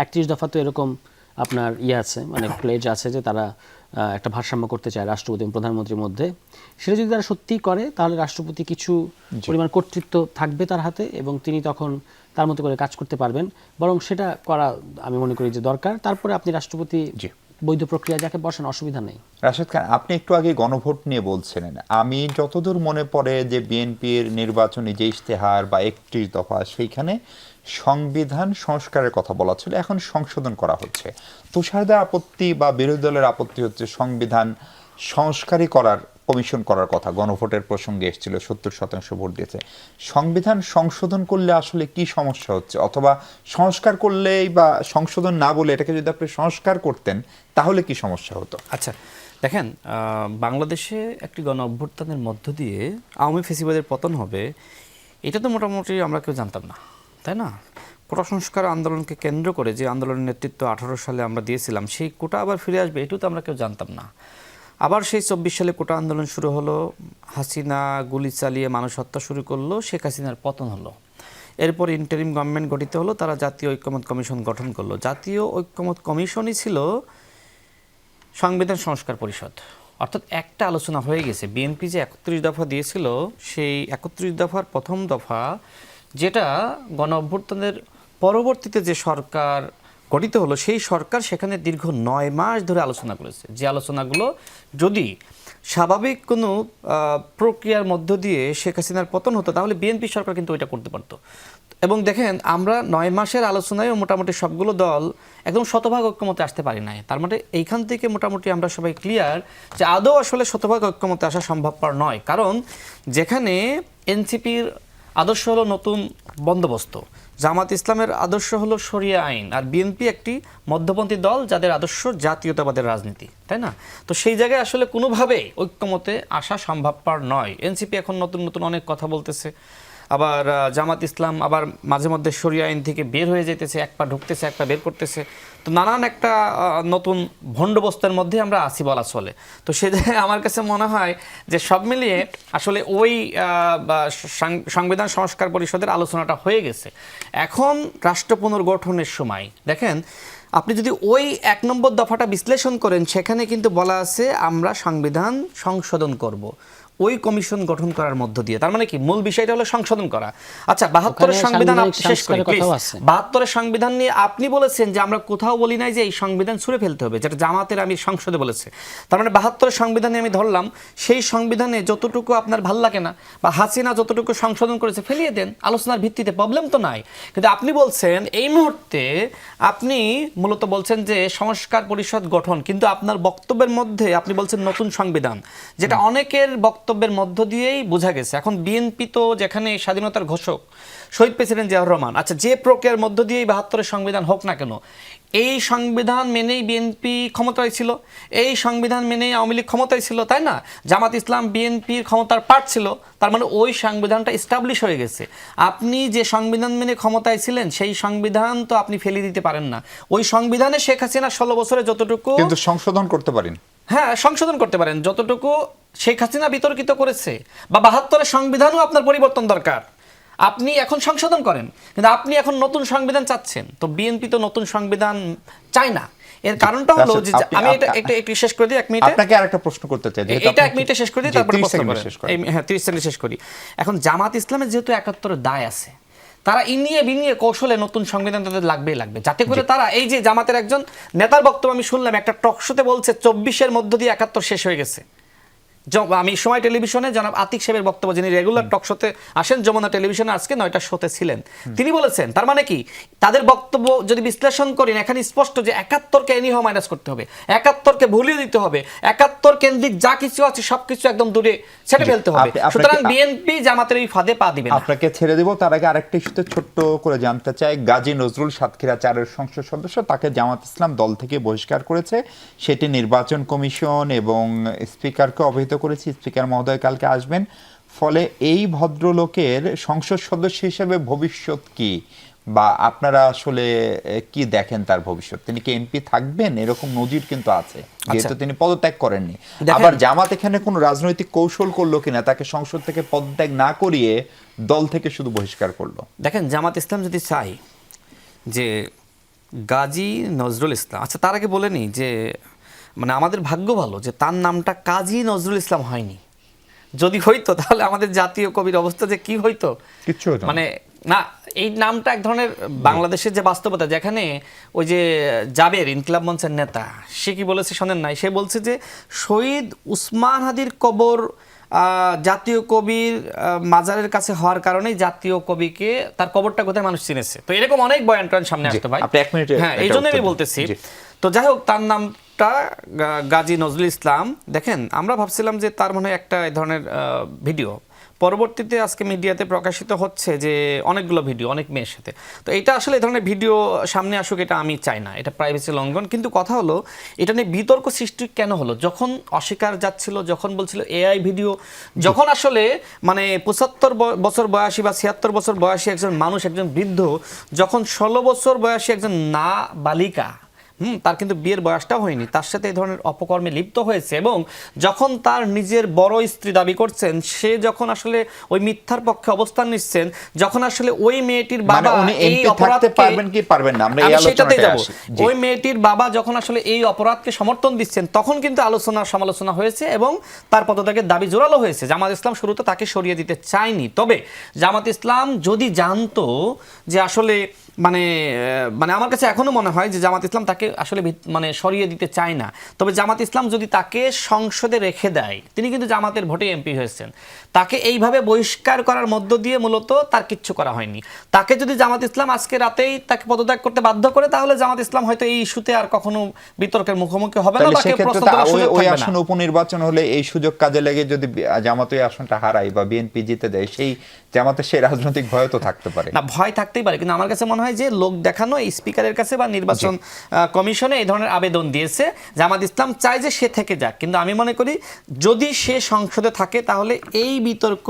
31 দফা তো এরকম আপনার আছে, মানে প্লেজ আছে যে তারা একটা ভারসাম্য করতে চায় রাষ্ট্রপতি এবং প্রধানমন্ত্রীর মধ্যে। সেটা যদি তারা সত্যিই করে, তাহলে রাষ্ট্রপতি কিছু পরিমাণ কর্তৃত্ব থাকবে তার হাতে, এবং তিনি তখন তার মতো করে কাজ করতে পারবেন। বরং সেটা করা আমি মনে করি যে দরকার। তারপরে আপনি রাষ্ট্রপতি বৈধ প্রক্রিয়া যাকে বসান, অসুবিধা নেই। রাশেদ খান, আপনি একটু আগে গণভোট নিয়ে বলছিলেন। আমি যতদূর মনে পড়ে যে বিএনপির নির্বাচনী যে ইশতেহার বা 31 দফা, সেইখানে সংবিধান সংস্কারের কথা বলা ছিল, এখন সংশোধন করা হচ্ছে। তুষারদের আপত্তি বা বিরোধী দলের আপত্তি হচ্ছে সংবিধান সংস্কারই করার, কমিশন করার কথা গণভোটের প্রসঙ্গে এসেছিল, 70% ভোট দিয়েছে। সংবিধান সংশোধন করলে আসলে কি সমস্যা হচ্ছে, অথবা সংস্কার করলেই বা সংশোধন না বলে এটাকে যদি আপনি সংস্কার করতেন তাহলে কি সমস্যা হতো? আচ্ছা দেখেন, বাংলাদেশে একটি গণ অভ্যুত্থানের মধ্য দিয়ে আওয়ামী ফেসিবাদের পতন হবে, এটা তো মোটামুটি আমরা কেউ জানতাম না, তাই না? কোটা সংস্কার আন্দোলনকে কেন্দ্র করে যে আন্দোলনের নেতৃত্ব 18 সালে আমরা দিয়েছিলাম, সেই কোটা আবার ফিরে আসবে এটাও তো আমরা কেউ জানতাম না। আবার সেই 24 সালে কোটা আন্দোলন শুরু হলো, হাসিনা গুলি চালিয়ে মানুষ হত্যা শুরু করলো, শেখ হাসিনার পতন হলো। এরপর ইন্টারিম গভর্নমেন্ট গঠিত হলো, তারা জাতীয় ঐক্যমত কমিশন গঠন করলো। জাতীয় ঐক্যমত কমিশনই ছিল সংবিধান সংস্কার পরিষদ, অর্থাৎ একটা আলোচনা হয়ে গেছে। বিএনপি যে 31 দফা দিয়েছিল, সেই 31 দফার প্রথম দফা, যেটা গণ অভ্যুত্থানের পরবর্তীতে যে সরকার গঠিত হলো, সেই সরকার সেখানে দীর্ঘ 9 মাস ধরে আলোচনা করেছে। যে আলোচনাগুলো যদি স্বাভাবিক কোনো প্রক্রিয়ার মধ্য দিয়ে শেখ হাসিনার পতন হতো, তাহলে বিএনপি সরকার কিন্তু ওইটা করতে পারতো। এবং দেখেন, আমরা 9 মাসের আলোচনায় মোটামুটি সবগুলো দল একদম শতভাগ ঐক্যমতে আসতে পারি নাই। তার মানে এইখান থেকে মোটামুটি আমরা সবাই ক্লিয়ার যে আদৌ আসলে শতভাগ ঐক্যমতে আসা সম্ভবপর নয়। কারণ যেখানে এনসিপির আদর্শ হলো নতুন বন্দোবস্ত, জামাত ইসলামের আদর্শ হলো শরিয়া আইন, আর বিএনপি একটি মধ্যপন্থী দল যাদের আদর্শ জাতীয়তাবাদের রাজনীতি, তাই না? তো সেই জায়গায় আসলে কোনোভাবেই ঐক্যমতে আসা সম্ভবপর নয়। এনসিপি এখন নতুন নতুন অনেক কথা বলতেছে, আবার জামাত ইসলাম আবার মাঝে মধ্যে শরিয়া আইন থেকে বের হয়ে যেতেছে, এক পা ঢুকতেছে এক পা বের করতেছে। তো নানান একটা নতুন ভণ্ডবস্তের মধ্যে আমরা আছি বলা চলে। তো সে জায়গায় আমার কাছে মনে হয় যে সব মিলিয়ে আসলে ওই সংবিধান সংস্কার পরিষদের আলোচনাটা হয়ে গেছে। এখন রাষ্ট্র পুনর্গঠনের সময় দেখেন, আপনি যদি ওই 1 নম্বর দফাটা বিশ্লেষণ করেন, সেখানে কিন্তু বলা আছে আমরা সংবিধান সংশোধন করব ওই কমিশন গঠন করার মধ্য দিয়ে। তার মানে কি মূল বিষয়টা হলো সংশোধন করা। আচ্ছা, 72-এর সংবিধান আপনি শেষ করি প্লিজ। 72-এর সংবিধান নিয়ে আপনি বলেছেন যে আমরা কোথাও বলি নাই যে এই সংবিধান ছুঁড়ে ফেলতে হবে, যেটা জামাতের আমি সংসদে বলেছে। তার মানে 72-এর সংবিধানে আমি ধরলাম, সেই সংবিধানে যতটুকু আপনার ভাল লাগে না বা হাসিনা যতটুকু সংশোধন করেছে ফেলিয়ে দেন, আলোচনার ভিত্তিতে, প্রবলেম তো নাই। কিন্তু আপনি বলছেন এই মুহূর্তে, আপনি মূলত বলছেন যে সংস্কার পরিষদ গঠন, কিন্তু আপনার বক্তব্যের মধ্যে আপনি বলছেন নতুন সংবিধান, যেটা অনেকের বক্তব্যের মধ্য দিয়েই বোঝা গেছে। এখন বিএনপি তো যেখানে স্বাধীনতার ঘোষক শহীদ প্রেসিডেন্ট জিয়াউর রহমান, আচ্ছা যে প্রক্রিয়ার মধ্য দিয়েই 72-এর সংবিধান হোক না কেন, এই সংবিধান মেনেই বিএনপি ক্ষমতায় ছিল, এই সংবিধান মেনেই আওয়ামী লীগ ক্ষমতায় ছিল, তাই না? জামাত ইসলাম বিএনপির ক্ষমতার পার্ট ছিল, তার মানে ওই সংবিধানটা এস্টাবলিশ হয়ে গেছে। আপনি যে সংবিধান মেনে ক্ষমতায় ছিলেন, সেই সংবিধান তো আপনি ফেলে দিতে পারেন না। ওই সংবিধানে শেখ হাসিনা 16 বছরে যতটুকু, কিন্তু সংশোধন করতে পারেন, হ্যাঁ সংশোধন করতে পারেন, যতটুকু শেখ হাসিনা বিতর্কিত করেছে, বা 72-এর সংবিধানও আপনার পরিবর্তন দরকার, আপনি এখন সংশোধন করেন। কিন্তু আপনি এখন নতুন সংবিধান চাচ্ছেন, তো বিএনপি তো নতুন সংবিধান চায় না। এর কারণটা হলো যে আমি এটা একটু শেষ করে দিই 1 মিনিটে। আপনাকে আরেকটা প্রশ্ন করতে চাই, এটা 1 মিনিটে শেষ করে দিই, তারপরে প্রশ্ন করেন। হ্যাঁ 30 সেকেন্ডে শেষ করি। এখন জামাত ইসলামের যেহেতু 71-এর দায় আছে, তারা ইনিয়ে বিনিয়ে কৌশলে নতুন সংবিধান তাদের লাগবেই লাগবে, যাতে করে তারা, এই যে জামাতের একজন নেতার বক্তব্য আমি শুনলাম, একটা টক শোতে বলছে 24-এর মধ্য দিয়ে 71 শেষ হয়ে গেছে। আমি সময় টেলিভিশনে জনাব আতিক সাহেবের বক্তব্য, যিনি রেগুলার টক শোতে আসেন, যমুনা টেলিভিশনে আজকে 9টা শোতে ছিলেন, তিনি বলেছেন, তার মানে কি তাদের বক্তব্য যদি বিশ্লেষণ করেন, এখানে স্পষ্ট যে 71-কে এনিহাও মাইনাস করতে হবে, 71-কে ভুলিয়ে দিতে হবে, 71 কেন্দ্রিক যা কিছু আছে সবকিছু একদম দূরে ছেড়ে ফেলতে হবে। সুতরাং বিএনপি জামাতের এই ফাঁদে পা দিবে না। আপনাকে ছেড়ে দেব, তার আগে আরেকটা ইস্যুতে ছোট্ট করে জানতে চাই। গাজী নজরুল সাতক্ষীরা 4-এর সংসদ সদস্য, তাকে জামাত ইসলাম দল থেকে বহিষ্কার করেছে, সেটি নির্বাচন কমিশন এবং স্পিকারকে অবহিত করেছি, স্পিকার মহোদয় কালকে আসবেন। ফলে এই ভদ্রলোকের সংসদ সদস্য হিসেবে ভবিষ্যৎ কি, বা আপনারা আসলে কি দেখেন তার ভবিষ্যৎ? তিনি কি এমপি থাকবেন? এরকম নজির কিন্তু আছে, যেহেতু তিনি পদত্যাগ করেননি। আবার জামাত এখানে কোনো রাজনৈতিক কৌশল করলো কিনা, তাকে সংসদ থেকে পদত্যাগ না করিয়ে দল থেকে শুধু বহিষ্কার করলো? দেখেন, জামাত ইসলাম যদি চাই যে গাজী নজরুল ইসলাম, আচ্ছা তার আগে বলে নিই যে মানে আমাদের ভাগ্য ভালো যে তার নামটা কাজী নজরুল ইসলাম হয়নি। যদি হইতো তাহলে আমাদের জাতীয় কবির অবস্থা যে কি হইতো, কিচ্ছু হতো না। মানে না, এই নামটা এক ধরনের বাংলাদেশের যে বাস্তবতা, যেখানে ওই যে জাবের ইনকিলাব মঞ্চের নেতা, সে কি বলেছে শোনেন নাই, সে বলছে যে শহীদ উসমান হাদির কবর জাতীয় কবির মাজারের কাছে হওয়ার কারণে জাতীয় কবিকে তার কবরটা কোথায় মানুষ চিনেছে। তো এরকম অনেক বয়ান টয়ান সামনে আসতে ভাই, আপনি 1 মিনিটে হ্যাঁ এই জন্য আমি বলতেছি। তো যাই হোক, তার নামটা গাজী নজরুল ইসলাম। দেখেন, আমরা ভাবছিলাম যে তার মনে হয় একটা এই ধরনের ভিডিও, পরবর্তীতে আজকে মিডিয়াতে প্রকাশিত হচ্ছে যে অনেকগুলো ভিডিও অনেক মেয়ের সাথে। তো এটা আসলে এই ধরনের ভিডিও সামনে আসুক, এটা আমি চাই না, এটা প্রাইভেসি লঙ্ঘন। কিন্তু কথা হলো, এটা নিয়ে বিতর্ক সৃষ্টি কেন হলো? যখন অস্বীকার যাচ্ছিল, যখন বলছিল এআই ভিডিও, যখন আসলে মানে 75 বছর বয়সী বা 76 বছর বয়সী একজন মানুষ, একজন বৃদ্ধ, যখন 16 বছর বয়সী একজন না বালিকা, তার কিন্তু বিয়ের বয়সটাও হয়নি, তার সাথে এই ধরনের অপকর্মে লিপ্ত হয়েছে, এবং যখন তার নিজের বড় স্ত্রী দাবি করছেন, সে যখন আসলে ওই মিথ্যার পক্ষে অবস্থান নিচ্ছেন, যখন আসলে ওই মেয়েটির বাবা এই অপরাধকে পারবেন কি পারবেন না, আমরা এই আলোচনাতে যাব, ওই মেয়েটির বাবা যখন আসলে এই অপরাধকে সমর্থন দিচ্ছেন, তখন কিন্তু আলোচনা সমালোচনা হয়েছে এবং তার পদত্যাগের দাবি জোরালো হয়েছে। জামাত ইসলাম শুরুতে তাকে সরিয়ে দিতে চায়নি, তবে জামাত ইসলাম যদি জানতো যে আসলে মানে আমার কাছে এখনো মনে হয় যে জামাত ইসলাম তাকে আসলে মানে সরিয়ে দিতে চায় না, তবে জামাত ইসলাম যদি তাকে সংসদে রেখে দেয়, তিনি কিন্তু জামাতের ভোটে এমপি হয়েছেন, তাকে এইভাবে বহিষ্কার করার মধ্য দিয়ে মূলত তার কিচ্ছু করা হয়নি। তাকে যদি জামাত ইসলাম আজকে রাতেই তাকে পদত্যাগ করতে বাধ্য করে, তাহলে জামাত ইসলাম হয়তো এই ইস্যুতে আর কখনো বিতর্কের মুখোমুখি হবে না, তাকে প্রশ্ন করার সুযোগ থাকবে না। ওই আসন উপনির্বাচন হলে এই সুযোগ কাজে লেগে যদি জামাত ওই আসনটা হারায় বা বিএনপি জিতে দেয়, সেই জামাতের সেই রাজনৈতিক ভয় তো থাকতে পারে না, ভয় থাকতেই পারে, কিন্তু আমার কাছে মনে হয় যে লোক দেখানো এই স্পিকারের কাছে বা নির্বাচন কমিশনে এই ধরনের আবেদন দিয়েছে, জামাত ইসলাম চায় যে সে থেকে যাক, কিন্তু আমি মনে করি যদি সে সংসদে থাকে তাহলে এই বিতর্ক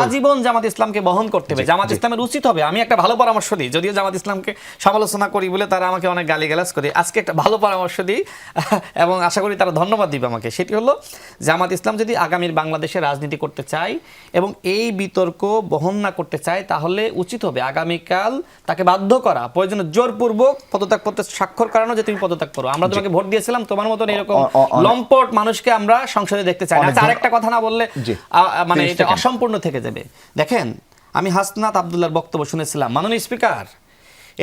আজীবন জামাত ইসলামকে বহন করতে হবে। জামাত ইসলামের উচিত হবে, আমি একটা ভালো পরামর্শ দিই, যদিও জামাত ইসলামকে সমালোচনা করি বলে তারা আমাকে অনেক গালিগালাজ করে, আজকে একটা ভালো পরামর্শ দিই এবং আশা করি তারা ধন্যবাদ দিবে আমাকে। সেটি হলো, জামাত ইসলাম যদি আগামীর বাংলাদেশে রাজনীতি করতে চায় এবং এই বিতর্ক বহন না করতে চায়, তাহলে উচিত হবে আগামীকাল তাকে বাধ্য করা, প্রয়োজনে জোরপূর্বক পদত্যাগপত্রে স্বাক্ষর করানো, যে তুমি পদত্যাগ করো, আমরা তোমাকে ভোট দিয়েছিলাম, তোমার মতন এরকম লম্পট মানুষকে আমরা সংসদে দেখতে চাই না। আরেকটা কথা না বললে মানে এটা অসম্পূর্ণ থেকে যাবে। দেখেন, আমি হাসনাত আব্দুল্লাহর বক্তব্য শুনেছিলাম, মাননীয় স্পিকার,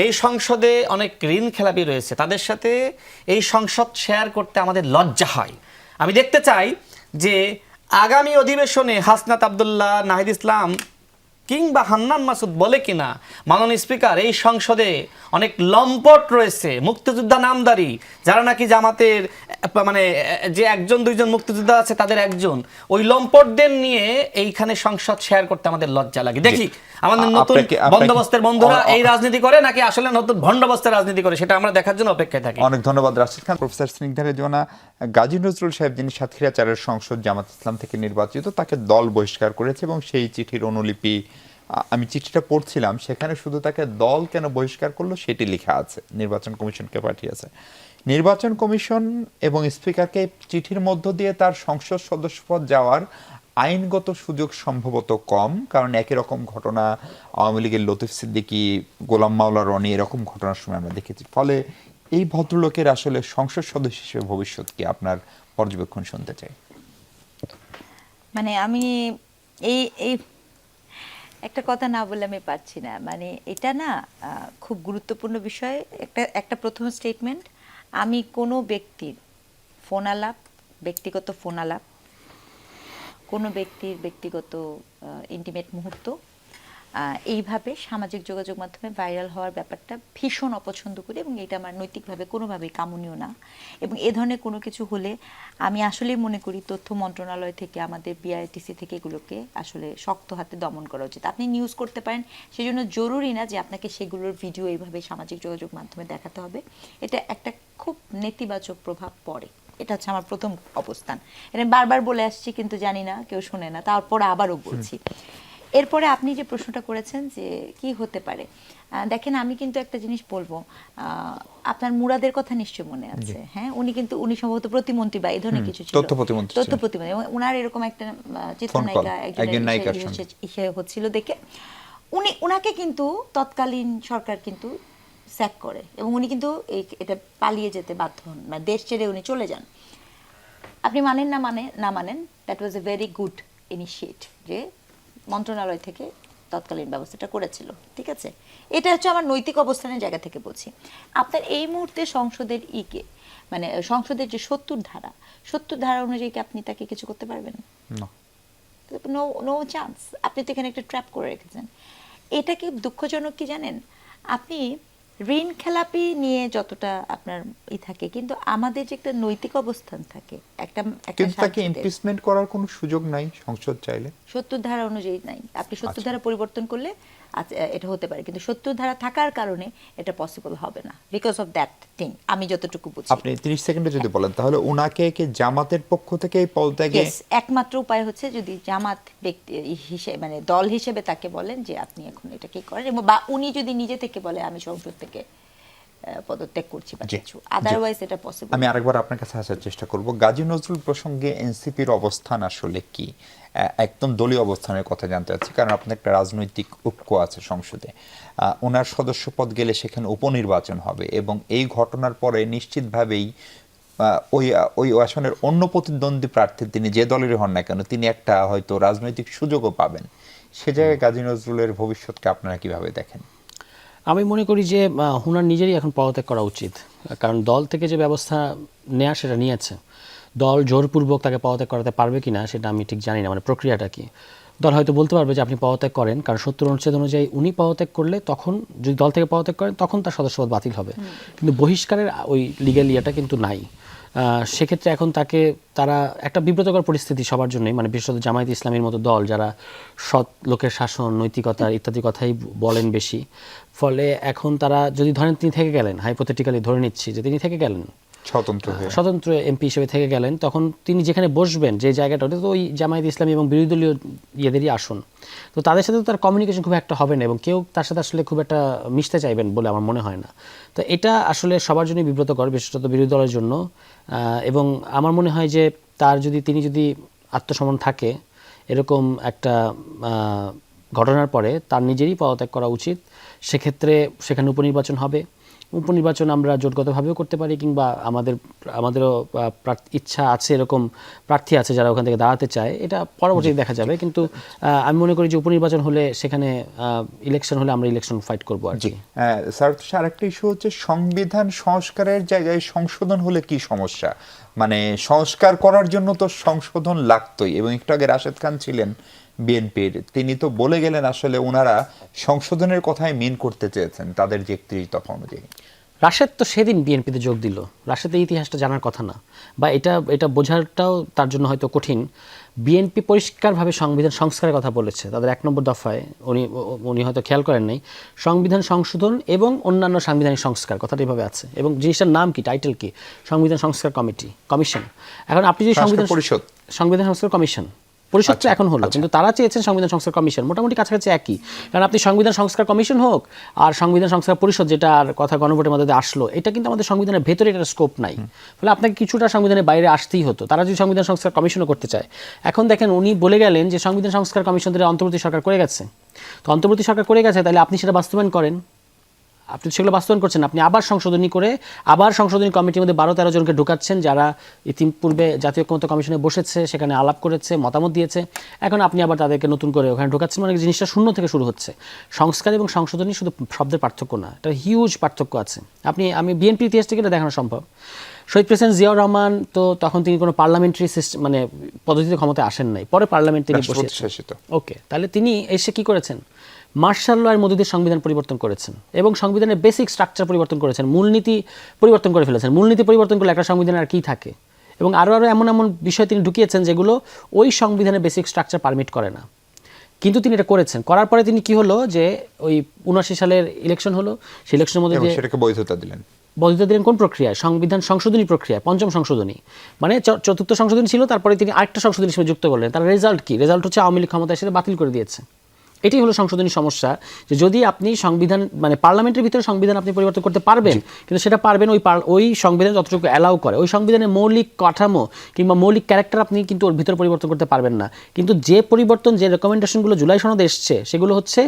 এই সংসদে অনেক ঋণ খেলাপি রয়েছে, তাদের সাথে এই সংসদ শেয়ার করতে আমাদের লজ্জা হয়। আমি দেখতে চাই যে আগামী অধিবেশনে হাসনাত আব্দুল্লাহ, নাহিদ ইসলাম কিংবা হান্নান মাসুদ বলে কিনা, মাননীয় স্পিকার, এই সংসদে অনেক লম্পট রয়েছে, মুক্তিযোদ্ধা নামদারি, যারা নাকি জামাতের মানে যে 1-2জন মুক্তিযোদ্ধা আছে তাদের একজন, ওই লম্পটদের নিয়ে এইখানে সংসদ শেয়ার করতে আমাদের লজ্জা লাগে। দেখি আমাদের নতুন বন্দোবস্তের বন্ধুরা এই রাজনীতি করে নাকি আসলে নতুন ভণ্ডবস্তের রাজনীতি করে, সেটা আমরা দেখার জন্য অপেক্ষায় থাকি। অনেক ধন্যবাদ রাশিদ খান। প্রফেসর স্নিগ্ধা রেজওয়ানা, গাজী নজরুল সাহেব যিনি সাতক্ষীরা 4-এর সংসদ জামাত ইসলাম থেকে নির্বাচিত, তাকে দল বহিষ্কার করেছে এবং সেই চিঠির অনুলিপি আমি চিঠিটা পড়ছিলাম, সেখানে শুধু তাকে দল কেন বহিষ্কার করলো সেটি লেখা আছে, নির্বাচন কমিশনকে পাঠিয়েছে। নির্বাচন কমিশন এবং স্পিকারকে চিঠির মধ্য দিয়ে তার সংসদ সদস্যপদ যাওয়ার আইনগত সুযোগ সম্ভবত কম, কারণ একই রকম ঘটনা আওয়ামী লীগের লতিফ সিদ্দিকী, গোলাম মাওলা রনি এরকম ঘটনার সময় আমরা দেখেছি। ফলে এই ভদ্রলোকের আসলে সংসদ সদস্য হিসেবে ভবিষ্যৎ কি, আপনার পর্যবেক্ষণ শুনতে চাই। মানে আমি এই এই একটা কথা না বললে আমি পারছি না, মানে এটা না খুব গুরুত্বপূর্ণ বিষয়। একটা প্রথম স্টেটমেন্ট, আমি কোনো ব্যক্তির ব্যক্তিগত ফোন আলাপ, কোনো ব্যক্তির ব্যক্তিগত ইন্টিমেট মুহূর্ত এইভাবে সামাজিক যোগাযোগ মাধ্যমে ভাইরাল হওয়ার ব্যাপারটা ভীষণ অপছন্দ করি, এবং এটা আমার নৈতিকভাবে কোনোভাবেই কামনীয় না। এবং এ ধরনের কোনো কিছু হলে আমি আসলেই মনে করি তথ্য মন্ত্রণালয় থেকে, আমাদের বিআরটিসি থেকে এগুলোকে আসলে শক্ত হাতে দমন করা উচিত। আপনি নিউজ করতে পারেন, সেজন্য জরুরি না যে আপনাকে সেগুলোর ভিডিও এইভাবে সামাজিক যোগাযোগ মাধ্যমে দেখাতে হবে। এটা একটা খুব নেতিবাচক প্রভাব পড়ে, এটা হচ্ছে আমার প্রথম অবস্থান। এটা বারবার বলে আসছি, কিন্তু জানি না কেউ শোনে না, তারপরে আবারও বলছি। এরপরে আপনি যে প্রশ্নটা করেছেন যে কি হতে পারে, দেখেন আমি কিন্তু একটা জিনিস বলবো, আপনার মুরাদের কথা নিশ্চয়ই মনে আছে। হ্যাঁ, উনি সম্ভবত প্রতিমন্ত্রী বা এই ধরনের কিছু ছিল, তথ্য প্রতিমন্ত্রী। ওনার এরকম একটা চিত্রনায়িকা হচ্ছিল দেখে উনাকে কিন্তু তৎকালীন সরকার কিন্তু স্যাক করে, এবং উনি কিন্তু এটা পালিয়ে যেতে বাধ্য হন, মানে দেশ ছেড়ে উনি চলে যান। আপনি মানেন না মানেন, that was a very good initiative যে মন্ত্রণালয় থেকে তৎকালীন ব্যবস্থাটা করেছিল, ঠিক আছে? এটা হচ্ছে আমার নৈতিক অবস্থানের জায়গা থেকে বলছি। আপনার এই মুহূর্তে সংসদের মানে সংসদের যে ৭০ ধারা অনুযায়ী কি আপনি তাকে কিছু করতে পারবেন? না। No no chance. আপনি তো এখানে একটা ট্র্যাপ করে রেখেছেন। এটা কি দুঃখজনক কি জানেন? আপনি ঋণ খেলাপি নিয়ে যতটা আপনার থাকে, কিন্তু আমাদের যে একটা নৈতিক অবস্থান থাকে, একটা কিন্তু তাকে ইমপিচমেন্ট করার কোনো সুযোগ নাই সংসদ চাইলে। ৭০ ধারা অনুযায়ী নাই। আপনি ৭০ ধারা পরিবর্তন করলে এটা হতে পারে, কিন্তু ৭০ ধারা থাকার কারণে এটা পসিবল হবে না, বিকজ অফ দ্যাট থিং। আমি যতটুকু বুঝি। আপনি 30 সেকেন্ডে যদি বলেন তাহলে ওনাকে কি জামাতের পক্ষ থেকে এই পদত্যাগে? একমাত্র উপায় হচ্ছে যদি জামাত ব্যক্তি হিসেবে, মানে দল হিসেবে তাকে বলেন যে আপনি এখন এটা কি করেন, বা উনি যদি নিজে থেকে বলে আমি সংসদ থেকে পদত্যাগ করছি বা কিছু, আদারওয়াইজ এটা পসিবল। আমি আরেকবার আপনার কাছে আসার চেষ্টা করব। গাজী নজরুল প্রসঙ্গে এনসিপির অবস্থান আসলে কি? একদম দলীয় অবস্থানের কথা জানতে চাচ্ছি, কারণ আপনার একটা রাজনৈতিক ঐক্য আছে সংসদে। ওনার সদস্য পদ গেলে সেখানে উপনির্বাচন হবে এবং এই ঘটনার পরে নিশ্চিতভাবেই ওই আসনের অন্য প্রতিদ্বন্দ্বী প্রার্থী তিনি যে দলেরই হন না কেন, তিনি একটা হয়তো রাজনৈতিক সুযোগও পাবেন। সে জায়গায় গাজী নজরুলের ভবিষ্যৎকে আপনারা কিভাবে দেখেন? আমি মনে করি যে হুনার নিজেরই এখন পদত্যাগ করা উচিত, কারণ দল থেকে যে ব্যবস্থা নেওয়া সেটা নিয়েছে। দল জোরপূর্বক তাকে পদত্যাগ করাতে পারবে কিনা সেটা আমি ঠিক জানি না, মানে প্রক্রিয়াটা কি। দল হয়তো বলতে পারবে যে আপনি পদত্যাগ করেন, কারণ ৭০ অনুচ্ছেদ অনুযায়ী উনি পদত্যাগ করলে তখন, যদি দল থেকে পদত্যাগ করেন তখন তার সদস্যপদ বাতিল হবে, কিন্তু বহিষ্কারের ওই লিগ্যাল ইয়েটা কিন্তু নাই। সেক্ষেত্রে এখন তারা একটা বিব্রতকর পরিস্থিতি সবার জন্যই, মানে বিশেষত জামায়াত ইসলামীর মতো দল যারা সৎ লোকের শাসন, নৈতিকতা ইত্যাদি কথাই বলেন বেশি, ফলে এখন তারা যদি ধরেন তিনি থেকে গেলেন, হাইপোথেটিক্যালি ধরে নিচ্ছি যে তিনি থেকে গেলেন স্বতন্ত্র এমপি হিসেবে থেকে গেলেন, তখন তিনি যেখানে বসবেন যে জায়গাটা, ওটা তো ওই জামায়াত ইসলামী এবং বিরোধী দলীয় ইয়েদেরই আসন, তো তাদের সাথে তো তার কমিউনিকেশন খুব একটা হবে না এবং কেউ তার সাথে আসলে খুব একটা মিশতে চাইবেন বলে আমার মনে হয় না। তো এটা আসলে সবার জন্যই বিব্রতকর, বিশেষত বিরোধী দলের জন্য। এবং আমার মনে হয় যে তিনি যদি আত্মসমর্পণ থাকে এরকম একটা ঘটনার পরে, তার নিজেরই পদত্যাগ করা উচিত। সেক্ষেত্রে সেখানে উপনির্বাচন হবে। উপনির্বাচন আমরা জোটগতভাবেও করতে পারি, কিংবা আমাদেরও ইচ্ছা আছে, এরকম প্রার্থী আছে যারা ওখান থেকে দাঁড়াতে চায়, এটা পরবর্তীতে দেখা যাবে। কিন্তু আমি মনে করি যে উপনির্বাচন হলে, সেখানে ইলেকশন হলে আমরা ইলেকশন ফাইট করবো আর কি। স্যার, আরেকটা ইস্যু হচ্ছে সংবিধান সংস্কারের জায়গায় সংশোধন হলে কি সমস্যা? মানে সংস্কার করার জন্য তো সংশোধন লাগতোই, এবং একটু আগে রাশেদ খান ছিলেন বিএনপির, তিনি তো বলে গেলেন আসলে ওনারা সংশোধনের কথাই মিন করতে চেয়েছেন তাদের যে 31 দফা অনুযায়ী। রাশেদ তো সেদিন বিএনপিতে যোগ দিল, রাশেদের ইতিহাসটা জানার কথা না, বা এটা বোঝাটাও তার জন্য হয়তো কঠিন। বিএনপি পরিষ্কারভাবে সংবিধান সংস্কারের কথা বলেছে তাদের 1 নম্বর দফায়, উনি হয়তো খেয়াল করেন নাই। সংবিধান সংশোধন এবং অন্যান্য সাংবিধানিক সংস্কার কথাটা এভাবে আছে, এবং জিনিসটার নাম কি, টাইটেল কি, সংবিধান সংস্কার কমিশন। এখন আপনি যদি সংবিধান সংস্কার কমিশন পরিষদটা এখন হলো, কিন্তু তারা চেয়েছেন সংবিধান সংস্কার কমিশন, মোটামুটি কাছাকাছি একই। কারণ আপনি সংবিধান সংস্কার কমিশন হোক আর সংবিধান সংস্কার পরিষদ, যেটা আর কথা গণভোটের মধ্যে আসলো, এটা কিন্তু আমাদের সংবিধানের ভেতরে এটার স্কোপ নাই, ফলে আপনাকে কিছুটা সংবিধানের বাইরে আসতেই হতো। তারা যদি সংবিধান সংস্কার কমিশনও করতে চায়, এখন দেখেন উনি বলে গেলেন যে সংবিধান সংস্কার কমিশন ধরে অন্তর্বর্তী সরকার করে গেছে, তো অন্তর্বর্তী সরকার করে গেছে, তাহলে আপনি সেটা বাস্তবায়ন করেন। আপনি সেগুলো বাস্তবায়ন করছেন, আপনি আবার সংশোধনী করে আবার সংশোধনী কমিটির মধ্যে 12-13 জনকে ঢুকাচ্ছেন, যারা ইতিপূর্বে জাতীয় ঐক্যমত্য কমিশনে বসেছে, সেখানে আলাপ করেছে, মতামত দিয়েছে, এখন আপনি আবার তাদেরকে নতুন করে ওখানে ঢুকাচ্ছেন। মানে জিনিসটা শূন্য থেকে শুরু হচ্ছে। সংস্কার এবং সংশোধনী শুধু শব্দের পার্থক্য না, এটা হিউজ পার্থক্য আছে। আমি বিএনপির ইতিহাস থেকে এটা দেখানো সম্ভব। শহীদ প্রেসিডেন্ট জিয়াউর রহমান তো তখন তিনি কোনো পার্লামেন্টারি সিস্টেম, মানে পদ্ধতিতে ক্ষমতায় আসেন নাই, পরে পার্লামেন্ট তিনি বসেছেন। ওকে, তাহলে তিনি এসে কি করেছেন? মার্শাল ল এর মধ্যে দিয়ে সংবিধান পরিবর্তন করেছেন এবং সংবিধানের বেসিক স্ট্রাকচার পরিবর্তন করেছেন, মূলনীতি পরিবর্তন করে ফেলেছেন। মূলনীতি পরিবর্তন করলে একটা সংবিধানের আর কি থাকে? এবং আরও এমন বিষয় তিনি ঢুকিয়েছেন যেগুলো ওই সংবিধানের বেসিক স্ট্রাকচার পারমিট করে না, কিন্তু তিনি এটা করেছেন। করার পরে তিনি কি হলো, যে ওই 79 সালের ইলেকশন হলো, সেই ইলেকশনের মধ্যে দিয়ে সেটাকে বৈধতা দিলেন। কোন প্রক্রিয়ায়? সংবিধান সংশোধনী প্রক্রিয়ায়, 5ম সংশোধনী, মানে 4র্থ সংশোধনী ছিল, তারপরে তিনি আরেকটা সংশোধনী হিসেবে যুক্ত করলেন। তার রেজাল্ট কি? রেজাল্ট হচ্ছে আওয়ামী লীগ ক্ষমতায় এসে বাতিল করে দিয়েছে। এটাই হলো সংশোধনী সমস্যা, যে যদি আপনি সংবিধান, মানে পার্লামেন্টের ভিতরে সংবিধান আপনি পরিবর্তন করতে পারবেন, কিন্তু সেটা পারবেন ওই সংবিধান যতটুকু অ্যালাউ করে, ওই সংবিধানের মৌলিক কাঠামো কিংবা মৌলিক ক্যারেক্টার আপনি কিন্তু ওর ভিতরে পরিবর্তন করতে পারবেন না। কিন্তু যে পরিবর্তন, যে রেকমেন্ডেশনগুলো জুলাই সনদে এসছে, সেগুলো হচ্ছে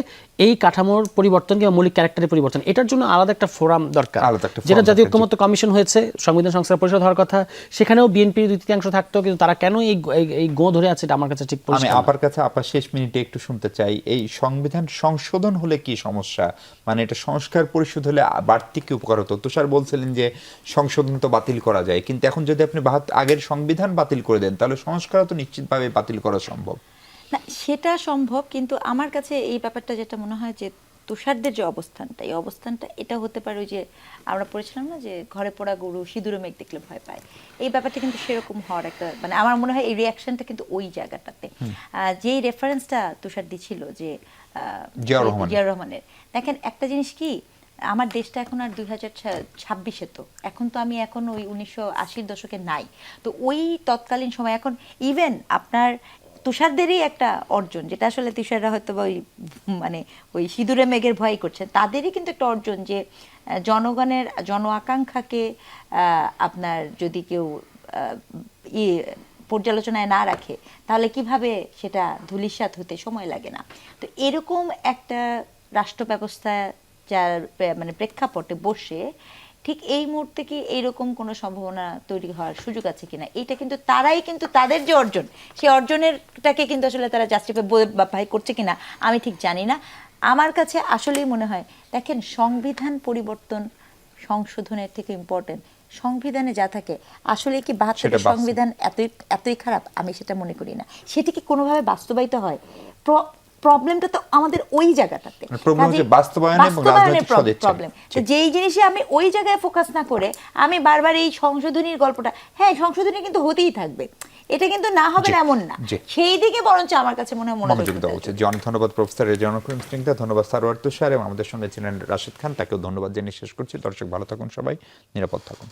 এই কাঠামোর পরিবর্তন কিংবা মৌলিক ক্যারেক্টারের পরিবর্তন। এটার জন্য আলাদা একটা ফোরাম দরকার, যেটা জাতীয় ঐক্যমত্য কমিশন হয়েছে, সংবিধান সংস্কার পরিষদ হওয়ার কথা, সেখানেও বিএনপির 2/3 থাকতো, কিন্তু তারা কেন এই গো ধরে আছে, এটা আমার কাছে ঠিক পরিষ্কার না। আমি আপনার কাছে শেষ মিনিটে একটু শুনতে চাই, এই এই সংবিধান সংশোধন হলে কি সমস্যা, মানে এটা সংস্কার পরিষদ হলে বাড়তি কি উপকার হতো? তুষার বলছিলেন যে সংশোধন তো বাতিল করা যায়, কিন্তু এখন যদি আপনি আগের সংবিধান বাতিল করে দেন তাহলে সংস্কারও তো নিশ্চিতভাবে বাতিল করা সম্ভব। না সেটা সম্ভব, কিন্তু আমার কাছে এই ব্যাপারটা যেটা মনে হয় যে তুষারদের যে অবস্থানটা, এই অবস্থানটা এটা হতে পারে ওই যে আমরা পড়েছিলাম না যে ঘরে পড়া গরু সিঁদুরে মেঘ দেখলে ভয় পায়, এই ব্যাপারটা কিন্তু সেরকম হওয়ার একটা মানে আমার মনে হয় এই রিয়াকশনটা কিন্তু ওই জায়গাটাতে যেই রেফারেন্সটা তুষার দিছিল যে জিয়াউর রহমানের, দেখেন একটা জিনিস কি, আমার দেশটা এখন আর 2026-এ, তো এখন তো আমি এখন ওই 1980-র দশকে নাই, তো ওই তৎকালীন সময় এখন ইভেন আপনার তুষারদেরই একটা অর্জন, যেটা আসলে তুষাররা হয়তো বা ওই মানে ওই সিঁদুরে মেঘের ভয় করছে, তাদেরই কিন্তু একটা অর্জন যে জনগণের জন আকাঙ্ক্ষাকে আপনার যদি কেউ পর্যালোচনায় না রাখে তাহলে কিভাবে সেটা ধূলিসাৎ হতে সময় লাগে না। তো এরকম একটা রাষ্ট্র ব্যবস্থা যার মানে প্রেক্ষাপটে বসে ঠিক এই মুহূর্তে কি এইরকম কোনো সম্ভাবনা তৈরি হওয়ার সুযোগ আছে কিনা, এইটা কিন্তু তারাই কিন্তু তাদের যে অর্জন সেই অর্জনেরটাকে কিন্তু আসলে তারা জাস্টিফাই করছে কিনা আমি ঠিক জানি না। আমার কাছে আসলেই মনে হয় দেখেন সংবিধান পরিবর্তন সংশোধনের থেকে ইম্পর্টেন্ট সংবিধানে যা থাকে, আসলে কি 72 সংবিধান এতই খারাপ আমি সেটা মনে করি না, সেটি কি কোনোভাবে বাস্তবায়িত হয়, প্রবলেমটা তো আমাদের ওই জায়গাটাতে, বাস্তবায়নের প্রবলেম। যেই জিনিসে আমি ওই জায়গায় ফোকাস না করে আমি বারবার এই সংশোধনীর গল্পটা, হ্যাঁ সংশোধনী কিন্তু হতেই থাকবে, এটা কিন্তু না হবে না এমন না, সেই দিকে বরঞ্চ আমার কাছে মনে হয় মনোযোগ দেওয়া উচিত। অনেক ধন্যবাদ প্রফেসর রেজানুল করিম স্নিগ্ধা, ধন্যবাদ সারোয়ার তুষার, এবং আমাদের সঙ্গে ছিলেন রাশেদ খান, তাকেও ধন্যবাদ জানিয়ে শেষ করছি। দর্শক ভালো থাকুন, সবাই নিরাপদ থাকুন।